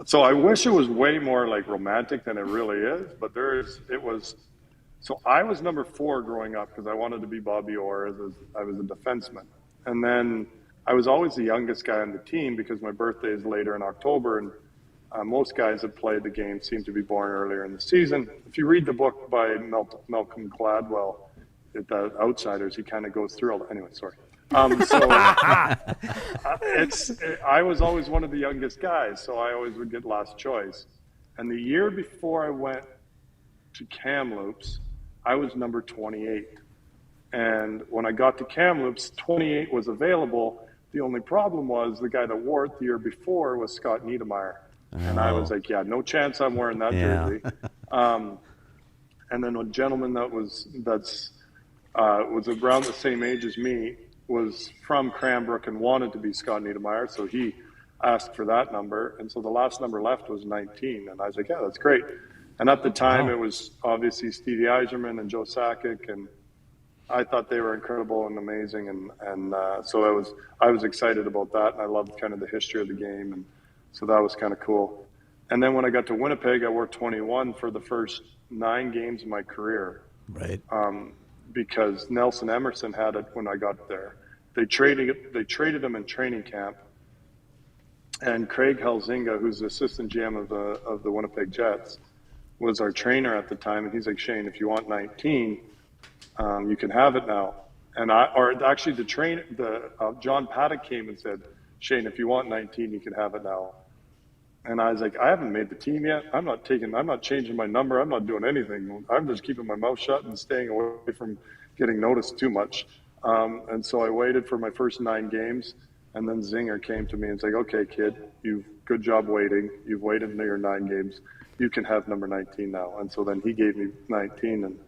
So I wish it was way more like romantic than it really is, but so I was number 4 growing up because I wanted to be Bobby Orr. I was a defenseman. And then I was always the youngest guy on the team because my birthday is later in October, and most guys that played the game seem to be born earlier in the season. If you read the book by Malcolm Gladwell, The Outsiders, he kind of goes through all that. Anyway, sorry. I was always one of the youngest guys, so I always would get last choice. And the year before I went to Kamloops, I was number 28. And when I got to Kamloops, 28 was available. The only problem was the guy that wore it the year before was Scott Niedermayer. And I was like, no chance I'm wearing that jersey. And then a gentleman that was around the same age as me was from Cranbrook and wanted to be Scott Niedermayer, so he asked for that number. And so the last number left was 19. And I was like, yeah, that's great. And at the time, It was obviously Stevie Yzerman and Joe Sakic, and I thought they were incredible and amazing. And so I was excited about that, and I loved kind of the history of the game. And so that was kind of cool. And then when I got to Winnipeg, I wore 21 for the first 9 games of my career. Right. Because Nelson Emerson had it when I got there. They traded him in training camp. And Craig Helzinga, who's the assistant GM of the Winnipeg Jets, was our trainer at the time. And he's like, Shane, if you want 19, you can have it now. And John Paddock came and said, Shane, if you want 19, you can have it now. And I was like, I haven't made the team yet. I'm not changing my number. I'm not doing anything. I'm just keeping my mouth shut and staying away from getting noticed too much. And so I waited for my first 9 games. And then Zinger came to me and said, okay, kid, good job waiting. You've waited until your 9 games. You can have number 19 now. And so then he gave me 19, and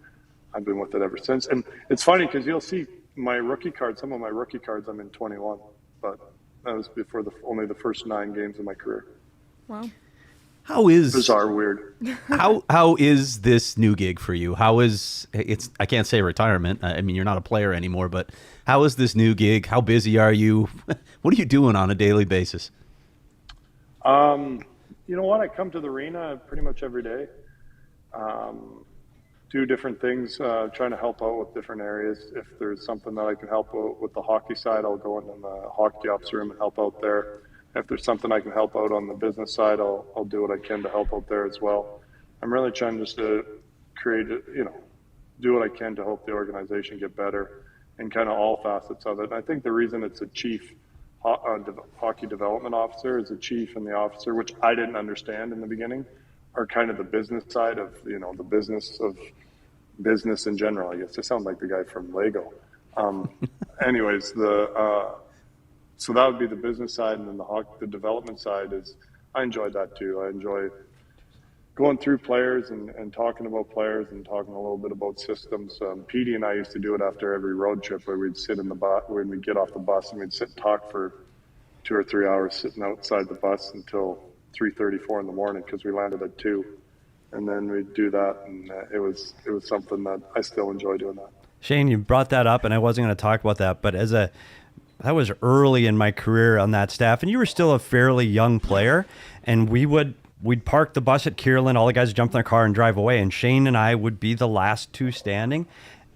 I've been with it ever since. And it's funny because you'll see my rookie card, some of my rookie cards, I'm in 21. But that was before only the first 9 games of my career. Wow. How is bizarre, weird? How is this new gig for you? I can't say retirement. I mean, you're not a player anymore, but how is this new gig? How busy are you? What are you doing on a daily basis? You know what? I come to the arena pretty much every day. Do different things, trying to help out with different areas. If there's something that I can help out with the hockey side, I'll go into the hockey ops room and help out there. If there's something I can help out on the business side, I'll do what I can to help out there as well. I'm really trying just to do what I can to help the organization get better in kind of all facets of it. And I think the reason it's a chief hockey development officer is a chief and the officer, which I didn't understand in the beginning, are kind of the business side of, the business of business in general. I guess I sound like the guy from Lego. Anyways, so that would be the business side, and then the development side is, I enjoyed that too. I enjoy going through players and talking about players and talking a little bit about systems. Petey and I used to do it after every road trip, where we'd sit in the bus, when we'd get off the bus, and we'd sit and talk for 2 or 3 hours sitting outside the bus until 3:34 in the morning, because we landed at 2. And then we'd do that, and it was something that I still enjoy doing that. Shane, you brought that up, and I wasn't going to talk about that, but that was early in my career on that staff, and you were still a fairly young player, and we'd park the bus at Kierland, all the guys would jump in their car and drive away, and Shane and I would be the last 2 standing,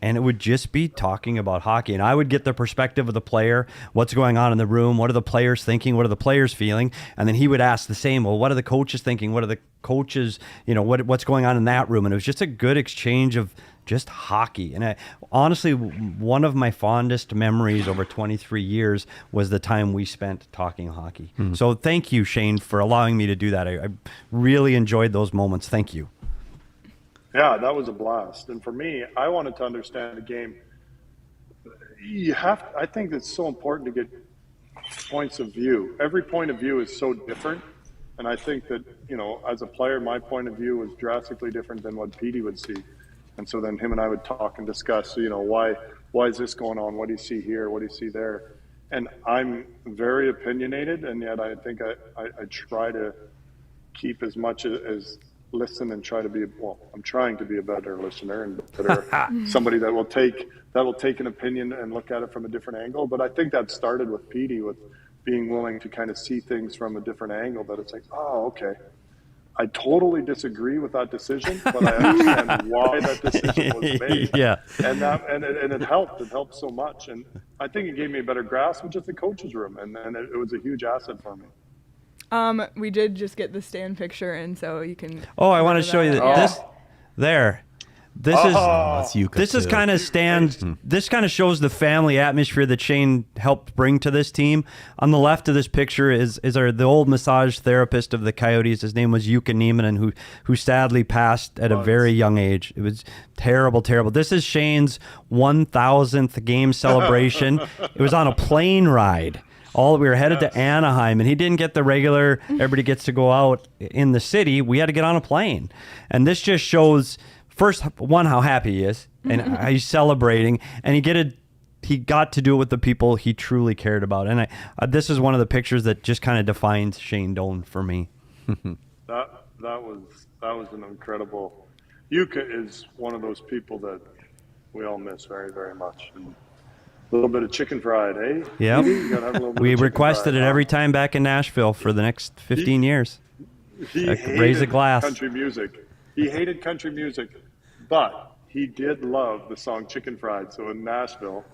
and it would just be talking about hockey, and I would get the perspective of the player, what's going on in the room, what are the players thinking, what are the players feeling, and then he would ask the same, well, what are the coaches thinking, what are the coaches, what's going on in that room, and it was just a good exchange of just hockey. And honestly, one of my fondest memories over 23 years was the time we spent talking hockey. Mm-hmm. So thank you, Shane, for allowing me to do that. I really enjoyed those moments. Thank you. Yeah, that was a blast. And for me, I wanted to understand the game. I think it's so important to get points of view. Every point of view is so different. And I think that, as a player, my point of view was drastically different than what Petey would see. And so then him and I would talk and discuss, why is this going on? What do you see here? What do you see there? And I'm very opinionated, and yet I think I try to keep as much as listen and try to be, I'm trying to be a better listener and better somebody that will take an opinion and look at it from a different angle. But I think that started with Petey, with being willing to kind of see things from a different angle, that it's like, oh, okay. I totally disagree with that decision, but I understand why that decision was made. Yeah. And it helped. It helped so much. And I think it gave me a better grasp of just the coach's room. And it was a huge asset for me. We did just get the stand picture, and so you can. Oh, I want to show you this. There. This is kind of stands. This kind of shows the family atmosphere that Shane helped bring to this team. On the left of this picture is the old massage therapist of the Coyotes. His name was Jukka Nieminen, who sadly passed at a very young age. It was terrible, terrible. This is Shane's 1,000th game celebration. It was on a plane ride. We were headed to Anaheim, and he didn't get the regular, everybody gets to go out in the city. We had to get on a plane. And this just shows, first, how happy he is, and how he's celebrating, and he got to do it with the people he truly cared about. And this is one of the pictures that just kind of defines Shane Doan for me. That was an incredible. Jukka is one of those people that we all miss very, very much. And a little bit of chicken fried, eh? Yeah. We requested it every time back in Nashville for the next 15 years. He raise a hated glass. country music. He hated country music, but he did love the song Chicken Fried. So in Nashville,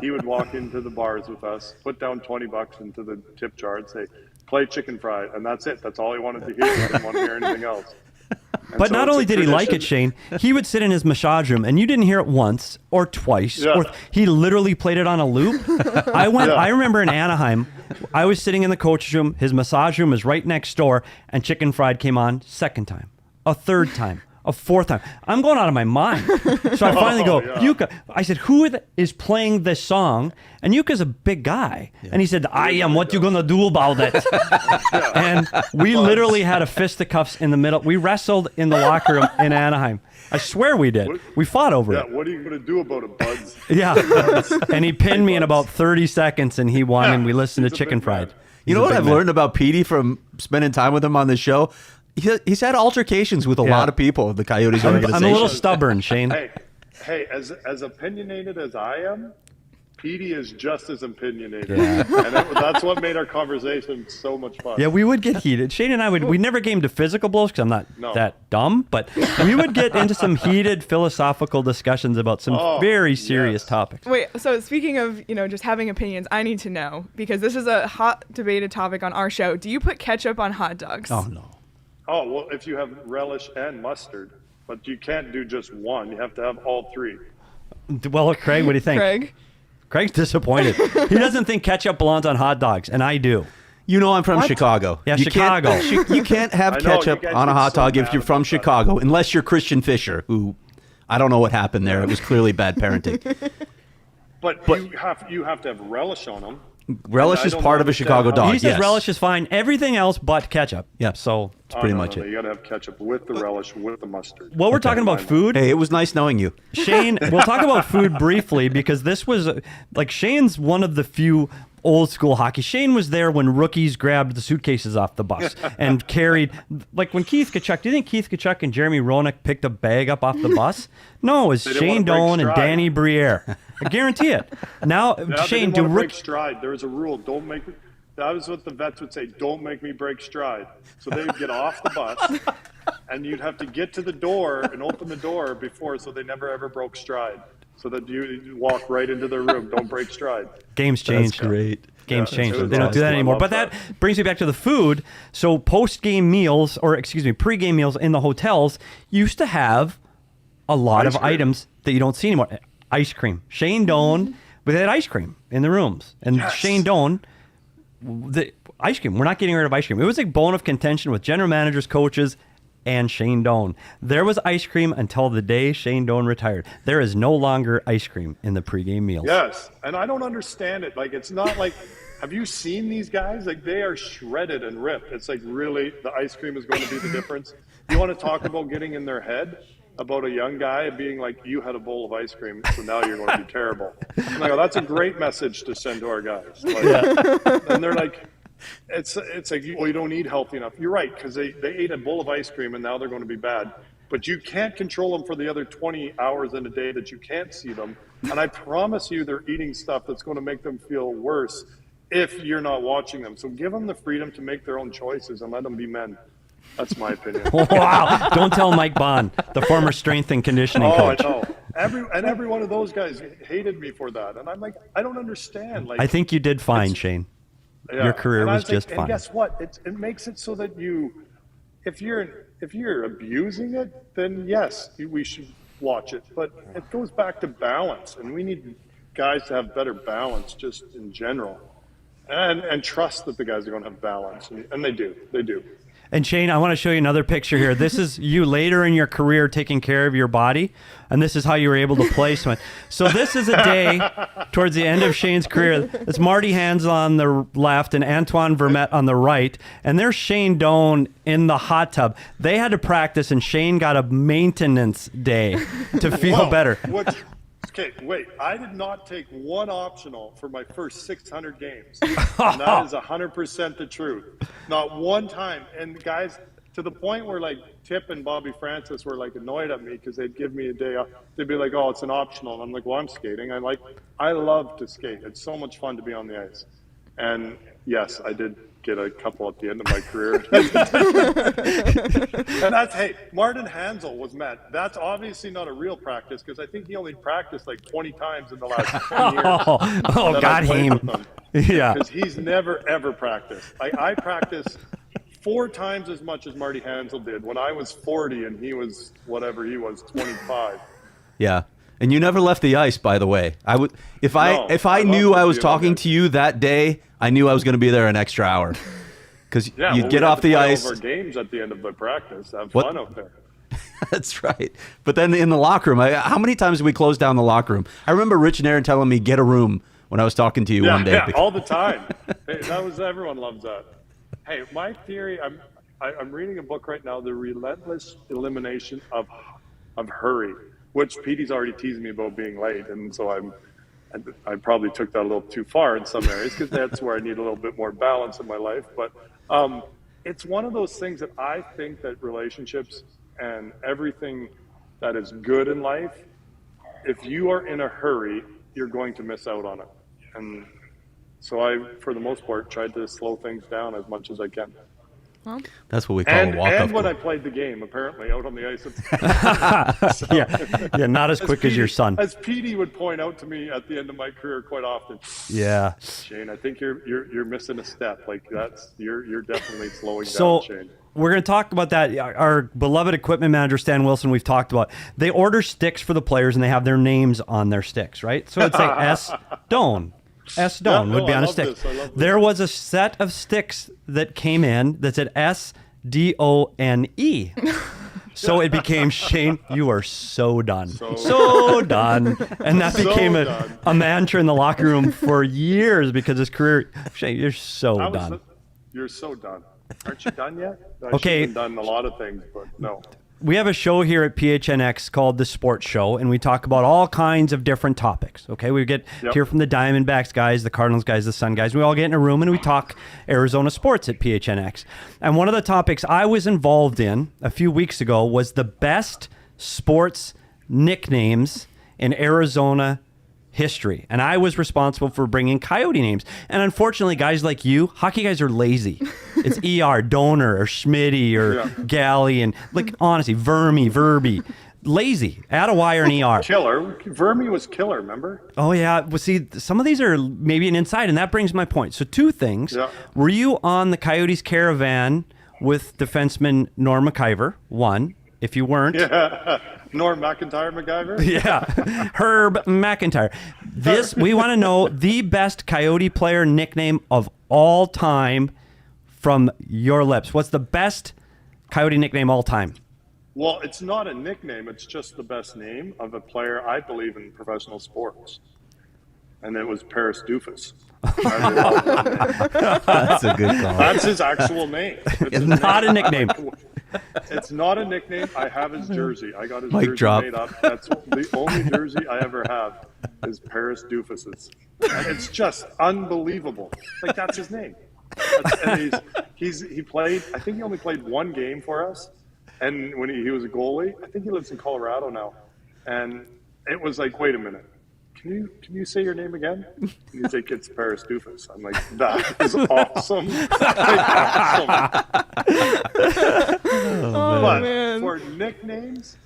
he would walk into the bars with us, put down $20 into the tip jar and say, play Chicken Fried. And that's it. That's all he wanted to hear. He didn't want to hear anything else. And But so not it's only a did he like it, tradition. Shane, he would sit in his massage room, and you didn't hear it once or twice. Yeah. Or he literally played it on a loop. I remember in Anaheim, I was sitting in the coach's room. His massage room is right next door, and Chicken Fried came on second time, a third time, a fourth time. I'm going out of my mind. So I finally go, yeah. Yuka. I said, who is playing this song? And Yuka's a big guy. And he said, I am. What you going to do about it? And we literally had a fisticuffs in the middle. We wrestled in the locker room in Anaheim. I swear we did. We fought over Yeah, it. what are you going to do about it, buds? Yeah. And he pinned me in about 30 seconds, and he won, and we listened to He's a Chicken big man. Fried. You know what I've learned about Petey from spending time with him on this show? He's had altercations with a lot of people in the Coyotes organization. I'm a little stubborn, Shane. Hey, as opinionated as I am, Petey is just as opinionated. Yeah. And that's what made our conversation so much fun. Yeah, we would get heated. Shane and I we never came to physical blows because I'm not that dumb, but we would get into some heated philosophical discussions about some very serious topics. Wait, so speaking of, just having opinions, I need to know, because this is a hot debated topic on our show. Do you put ketchup on hot dogs? Oh, no. Oh, well, if you have relish and mustard, but you can't do just one. You have to have all three. Well, Craig, what do you think? Craig's disappointed. He doesn't think ketchup belongs on hot dogs, and I do. You know I'm from Chicago. Yeah, you Chicago. You can't have ketchup on a hot dog if you're from Chicago, unless you're Christian Fisher, who I don't know what happened there. It was clearly bad parenting. But you have to have relish on them. Relish is part of a Chicago dog. He says relish is fine. Everything else but ketchup. Yeah. So that's pretty much it. You got to have ketchup with the relish, with the mustard. Well, we're talking about food. Hey, it was nice knowing you. Shane, we'll talk about food briefly because this was Shane's one of the few old school hockey. Shane was there when rookies grabbed the suitcases off the bus and carried, when Keith Tkachuk, do you think Keith Tkachuk and Jeremy Roenick picked a bag up off the bus? No, it was Shane Doan and Danny Briere. I guarantee it. Now, Shane, do break stride. There was a rule. Don't make. That was what the vets would say. Don't make me break stride. So they would get off the bus, and you'd have to get to the door and open the door before, so they never ever broke stride. So that you walk right into their room. Don't break stride. Games changed. That's great. Games changed. They don't do that anymore. But that brings me back to the food. So post-game meals, pre-game meals in the hotels used to have a lot of items that you don't see anymore. Ice cream. Shane Doan, but they had ice cream in the rooms. And Shane Doan, the ice cream, we're not getting rid of ice cream. It was a bone of contention with general managers, coaches, and Shane Doan. There was ice cream until the day Shane Doan retired. There is no longer ice cream in the pregame meals. Yes, and I don't understand it. It's not like, have you seen these guys? They are shredded and ripped. It's really, the ice cream is going to be the difference. You want to talk about getting in their head about a young guy being like, you had a bowl of ice cream, so now you're going to be terrible. I'm like, that's a great message to send to our guys. And they're like, it's like, well, you don't eat healthy enough. You're right, because they ate a bowl of ice cream and now they're going to be bad. But you can't control them for the other 20 hours in a day that you can't see them. And I promise you they're eating stuff that's going to make them feel worse if you're not watching them. So give them the freedom to make their own choices and let them be men. That's my opinion. Wow. Don't tell Mike Bond, the former strength and conditioning coach. I know. Every one of those guys hated me for that. And I'm like, I don't understand. I think you did fine, Shane. Yeah. Your career was just fine. And guess what? It makes it so that if you're abusing it, then yes, we should watch it. But it goes back to balance, and we need guys to have better balance just in general, and trust that the guys are going to have balance, and they do. And Shane, I want to show you another picture here. This is you later in your career taking care of your body, and this is how you were able to play someone. So this is a day towards the end of Shane's career. It's Marty Hands on the left and Antoine Vermette on the right, and there's Shane Doan in the hot tub. They had to practice, and Shane got a maintenance day to feel better. Okay, wait. I did not take one optional for my first 600 games. And that is 100% the truth. Not one time. And guys, to the point where Tip and Bobby Francis were annoyed at me because they'd give me a day off. They'd be like, "Oh, it's an optional." And I'm like, "Well, I'm skating. I love to skate. It's so much fun to be on the ice." And yes, I did get a couple at the end of my career. And that's, hey, Martin Hansel was met. That's obviously not a real practice because I think he only practiced like 20 times in the last 10 years. Oh, God, him. Yeah. Because he's never, ever practiced. I practiced 4 times as much as Marty Hansel did when I was 40 and he was whatever he was, 25. Yeah. And you never left the ice, by the way. If I knew I was talking to you that day, I knew I was going to be there an extra hour. Because you'd get off the ice. Over games at the end of the practice. Have fun out there. That's right. But then in the locker room, how many times did we close down the locker room? I remember Rich and Aaron telling me, get a room when I was talking to you one day. Yeah, all the time. Hey, everyone loves that. Hey, my theory, I'm reading a book right now, The Relentless Elimination of Hurry, which Petey's already teased me about being late, and so I probably took that a little too far in some areas because that's where I need a little bit more balance in my life. But it's one of those things that I think that relationships and everything that is good in life, if you are in a hurry, you're going to miss out on it. And so I, for the most part, tried to slow things down as much as I can. Well, that's what we call a walk-up. And when I played the game, apparently, out on the ice. So, yeah, not as quick as your son. As Petey would point out to me at the end of my career quite often. Yeah. Shane, I think you're missing a step. Like you're definitely slowing So, down, Shane. We're going to talk about that. Our beloved equipment manager, Stan Wilson, we've talked about. They order sticks for the players, and they have their names on their sticks, right? So it's like S. Doan. S. Doan would be on a stick. There was a set of sticks that came in that said SDONE. So it became, Shane, you are so done. So done. And that became a mantra in the locker room for years because his career, Shane, you're so done. You're so done. Aren't you done yet? Okay. I've done a lot of things, but no. We have a show here at PHNX called The Sports Show, and we talk about all kinds of different topics. Okay, we get to hear from the Diamondbacks guys, the Cardinals guys, the Sun guys. We all get in a room and we talk Arizona sports at PHNX. And one of the topics I was involved in a few weeks ago was the best sports nicknames in Arizona history. And I was responsible for bringing Coyote names. And unfortunately, guys like you, hockey guys are lazy. It's ER, Donor, or Schmitty, or Galley, and like honestly, Verby. Lazy. Add a Y or an ER. Killer. Vermi was killer, remember? Oh, yeah. Well, see, some of these are maybe an inside, and that brings my point. So 2 things. Yeah. Were you on the Coyotes caravan with defenseman Norm McIver? 1. If you weren't. Yeah. Norm McIver? Yeah. Herb McIntyre. We want to know the best Coyote player nickname of all time from your lips. What's the best Coyote nickname all time? Well, it's not a nickname. It's just the best name of a player, I believe, in professional sports. And it was Paris Doofus. That's a good call. That's his actual name. It's not a nickname. It's not a nickname. I have his jersey. I got his Mic jersey drop. made up. That's the only jersey I ever have is Paris Doofus's. And it's just unbelievable. Like, that's his name. And he played, I think he only played 1 game for us. And when he was a goalie, I think he lives in Colorado now. And it was like, wait a minute. Can you say your name again? And he's like, it's Paris Doofus. I'm like, that is awesome. But for nicknames,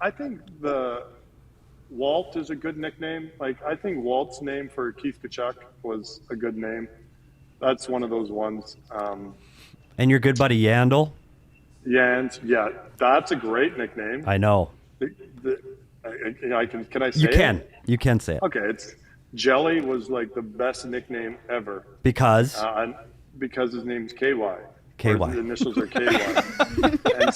I think the Walt is a good nickname. Like, I think Walt's name for Keith Kachuk was a good name. That's one of those ones. And your good buddy Yandel? Yans, yeah, that's a great nickname. I know. Can I say it? You can say it. Okay, it's Jelly was like the best nickname ever. Because his name's KY. KY. His initials are KY. And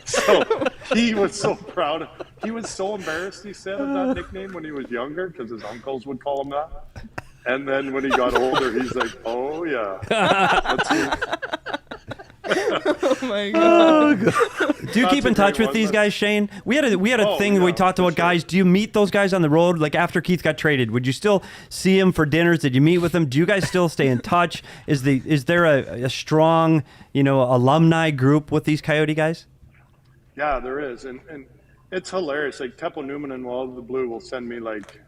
so he was so proud. He was so embarrassed, he said, of that nickname when he was younger because his uncles would call him that. And then when he got older, he's like, oh, yeah. Oh my god! Do you keep in touch with these guys, Shane? We had a thing where we talked about guys. Do you meet those guys on the road? Like after Keith got traded, would you still see him for dinners? Did you meet with them? Do you guys still stay in touch? Is there a strong alumni group with these Coyote guys? Yeah, there is, and it's hilarious. Like Teppo Newman and Wild the Blue will send me like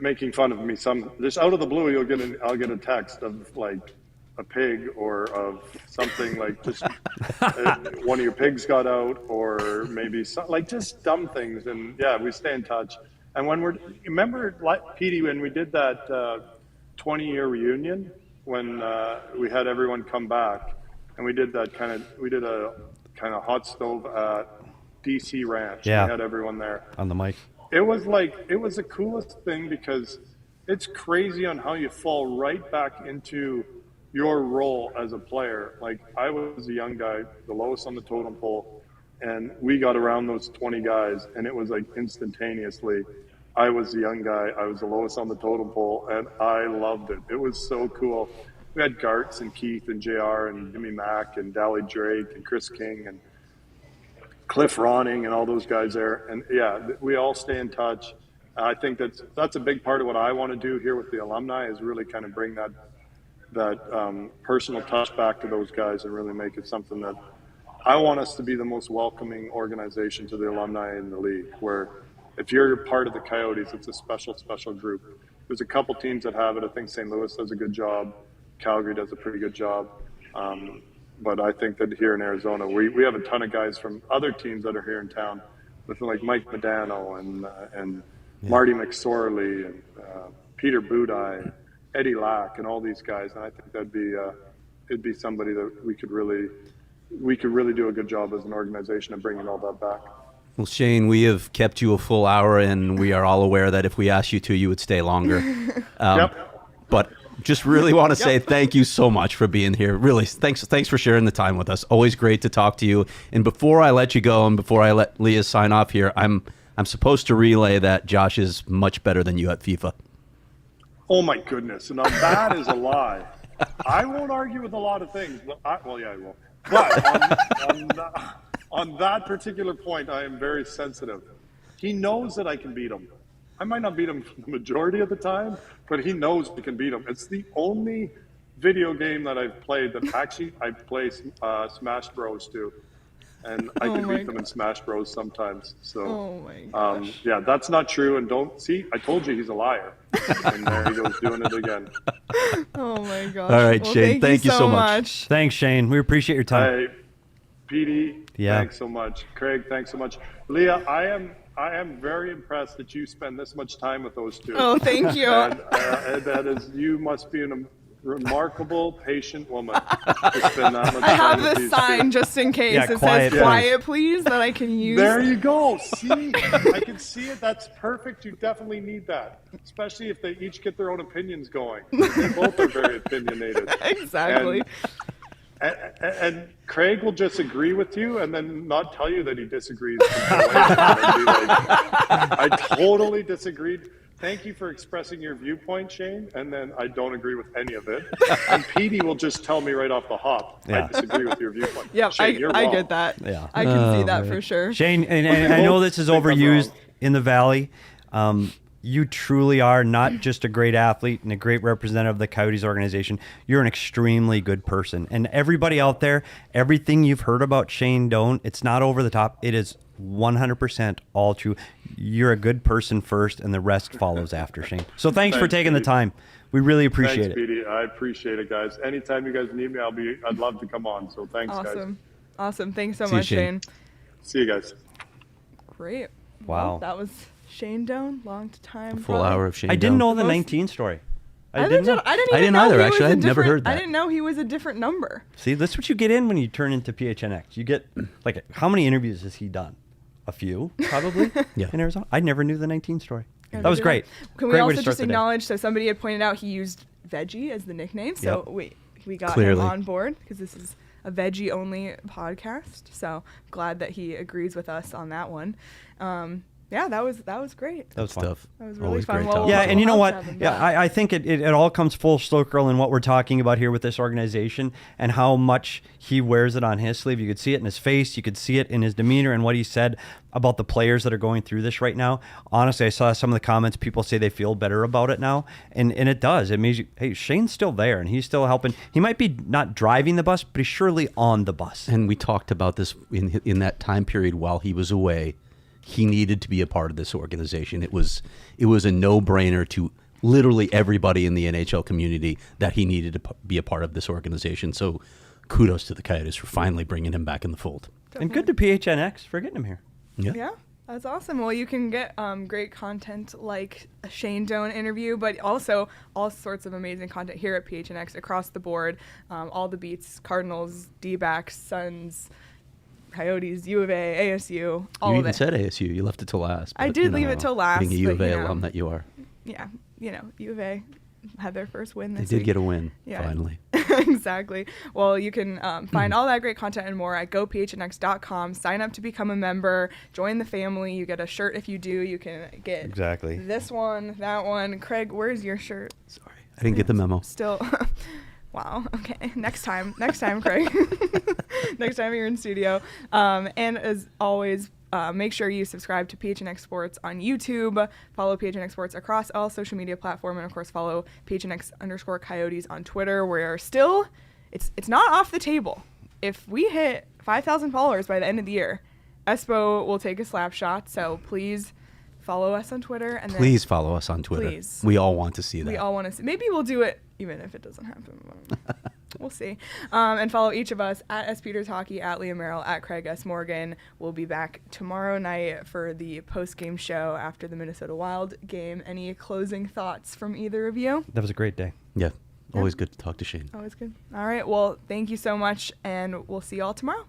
making fun of me. Just out of the blue, I'll get a text of like a pig or of something like just one of your pigs got out, or maybe like just dumb things. And yeah, we stay in touch. And remember, like, Petey, when we did that 20-year reunion, when we had everyone come back, and we did a kind of hot stove at DC Ranch. Yeah. We had everyone there on the mic. It was the coolest thing, because it's crazy on how you fall right back into your role as a player. Like, I was a young guy, the lowest on the totem pole, and we got around those 20 guys, and it was like instantaneously, I was the young guy, I was the lowest on the totem pole, and I loved it. It was so cool. We had Gartz and Keith and JR and Jimmy Mack and Dally Drake and Chris King and Cliff Ronning and all those guys there. And yeah, we all stay in touch. I think that's a big part of what I want to do here with the alumni, is really kind of bring that personal touch back to those guys and really make it something that I want us to be the most welcoming organization to the alumni in the league, where if you're part of the Coyotes, it's a special, special group. There's a couple teams that have it. I think St. Louis does a good job. Calgary does a pretty good job. But I think that here in Arizona, we have a ton of guys from other teams that are here in town, with like Mike Medano and Marty McSorley and Peter Budai, Eddie Lack, and all these guys. And I think it'd be somebody that we could really do a good job as an organization of bringing all that back. Well, Shane, we have kept you a full hour, and we are all aware that if we asked you to, you would stay longer. Yep. But just really want to say thank you so much for being here. Really, thanks for sharing the time with us. Always great to talk to you. And before I let you go, and before I let Leah sign off here, I'm supposed to relay that Josh is much better than you at FIFA. Oh my goodness! And that is a lie. I won't argue with a lot of things. I will. But on that particular point, I am very sensitive. He knows that I can beat him. I might not beat him the majority of the time, but he knows we can beat him. It's the only video game that I've played that actually I play Smash Bros. To. And I can beat them in Smash Bros. Sometimes. So, yeah, that's not true. And I told you he's a liar. And there he goes doing it again. Oh my gosh. All right, Shane, thank you so much. Thanks, Shane. We appreciate your time. Hey, Petey, thanks so much. Craig, thanks so much. Leah, I am very impressed that you spend this much time with those two. Oh, thank you. And you must be a remarkable, patient woman to spend that much I have time with this these sign two. just in case. Yeah, It quiet, says quiet, please, that I can use. There you go. See, I can see it. That's perfect. You definitely need that, especially if they each get their own opinions going. They both are very opinionated. Exactly. And Craig will just agree with you and then not tell you that he disagrees. And be like, I totally disagreed. Thank you for expressing your viewpoint, Shane. And then I don't agree with any of it. And Petey will just tell me right off the hop, I disagree with your viewpoint. Yeah, Shane, I get that. Yeah. I can see that for sure. Shane, and I know this is overused in the Valley. You truly are not just a great athlete and a great representative of the Coyotes organization. You're an extremely good person. And everybody out there, everything you've heard about Shane Doan, it's not over the top. It is 100% all true. You're a good person first, and the rest follows after, Shane. So thanks for taking the time. We really appreciate it. Thanks, Petey. I appreciate it, guys. Anytime you guys need me, I'd love to come on. So thanks, guys. Awesome. Thanks so See you, much, Shane. See you guys. Great. Wow. Well, that was Shane Doan, long time. Full hour of Shane I didn't Doan. know the 19 story. I didn't even know either, he actually. was a I'd never heard that. I didn't know he was a different number. See, that's what you get in when you turn into PHNX. You get, like, how many interviews has he done? A few, probably, in Arizona. I never knew the 19 story. That was great. Can we also just acknowledge, so somebody had pointed out he used Veggie as the nickname, so we got him on board, because this is a veggie-only podcast, so glad that he agrees with us on that one. Yeah, that was great. That was fun. Stuff. That was really Always fun. great Well, talking. Yeah, and you know what? Yeah, I think it all comes full circle in what we're talking about here with this organization and how much he wears it on his sleeve. You could see it in his face. You could see it in his demeanor and what he said about the players that are going through this right now. Honestly, I saw some of the comments. People say they feel better about it now, and it does. It means, hey, Shane's still there, and he's still helping. He might be not driving the bus, but he's surely on the bus. And we talked about this in that time period while he was away. he needed to be a part of this organization. It was a no-brainer to literally everybody in the NHL community that he needed to be a part of this organization. So kudos to the Coyotes for finally bringing him back in the fold. Definitely. And good to PHNX for getting him here. Yeah, that's awesome. Well, you can get great content like a Shane Doan interview, but also all sorts of amazing content here at PHNX across the board. All the beats, Cardinals, D-backs, Suns, Coyotes, U of A, ASU, all You of even it. said ASU. You left it till last. I but, did leave it till last, Being a U of but, A you know. alum that you are. Yeah, U of A had their first win They this did week. get a win, Yeah. finally. Exactly. Well, you can find all that great content and more at gophnx.com. Sign up to become a member. Join the family. You get a shirt if you do. You can get Exactly. this one, that one. Craig, where's your shirt? Sorry. I didn't get the memo. Still. Wow. Okay. Next time, Craig. Next time you're in studio. And as always, make sure you subscribe to PHNX Sports on YouTube. Follow PHNX Sports across all social media platforms, and of course follow PHNX_Coyotes on Twitter. We're still, it's not off the table. If we hit 5,000 followers by the end of the year, Espo will take a slap shot. So please follow us on Twitter. And Please follow us on Twitter. Please. We all want to see that. we all want to see. Maybe we'll do it even if it doesn't happen. We'll see. And follow each of us at S. Peters Hockey, at Leah Merrall, at Craig S. Morgan. We'll be back tomorrow night for the post-game show after the Minnesota Wild game. Any closing thoughts from either of you? That was a great day. Yeah. Always good to talk to Shane. Always good. All right. Well, thank you so much, and we'll see you all tomorrow.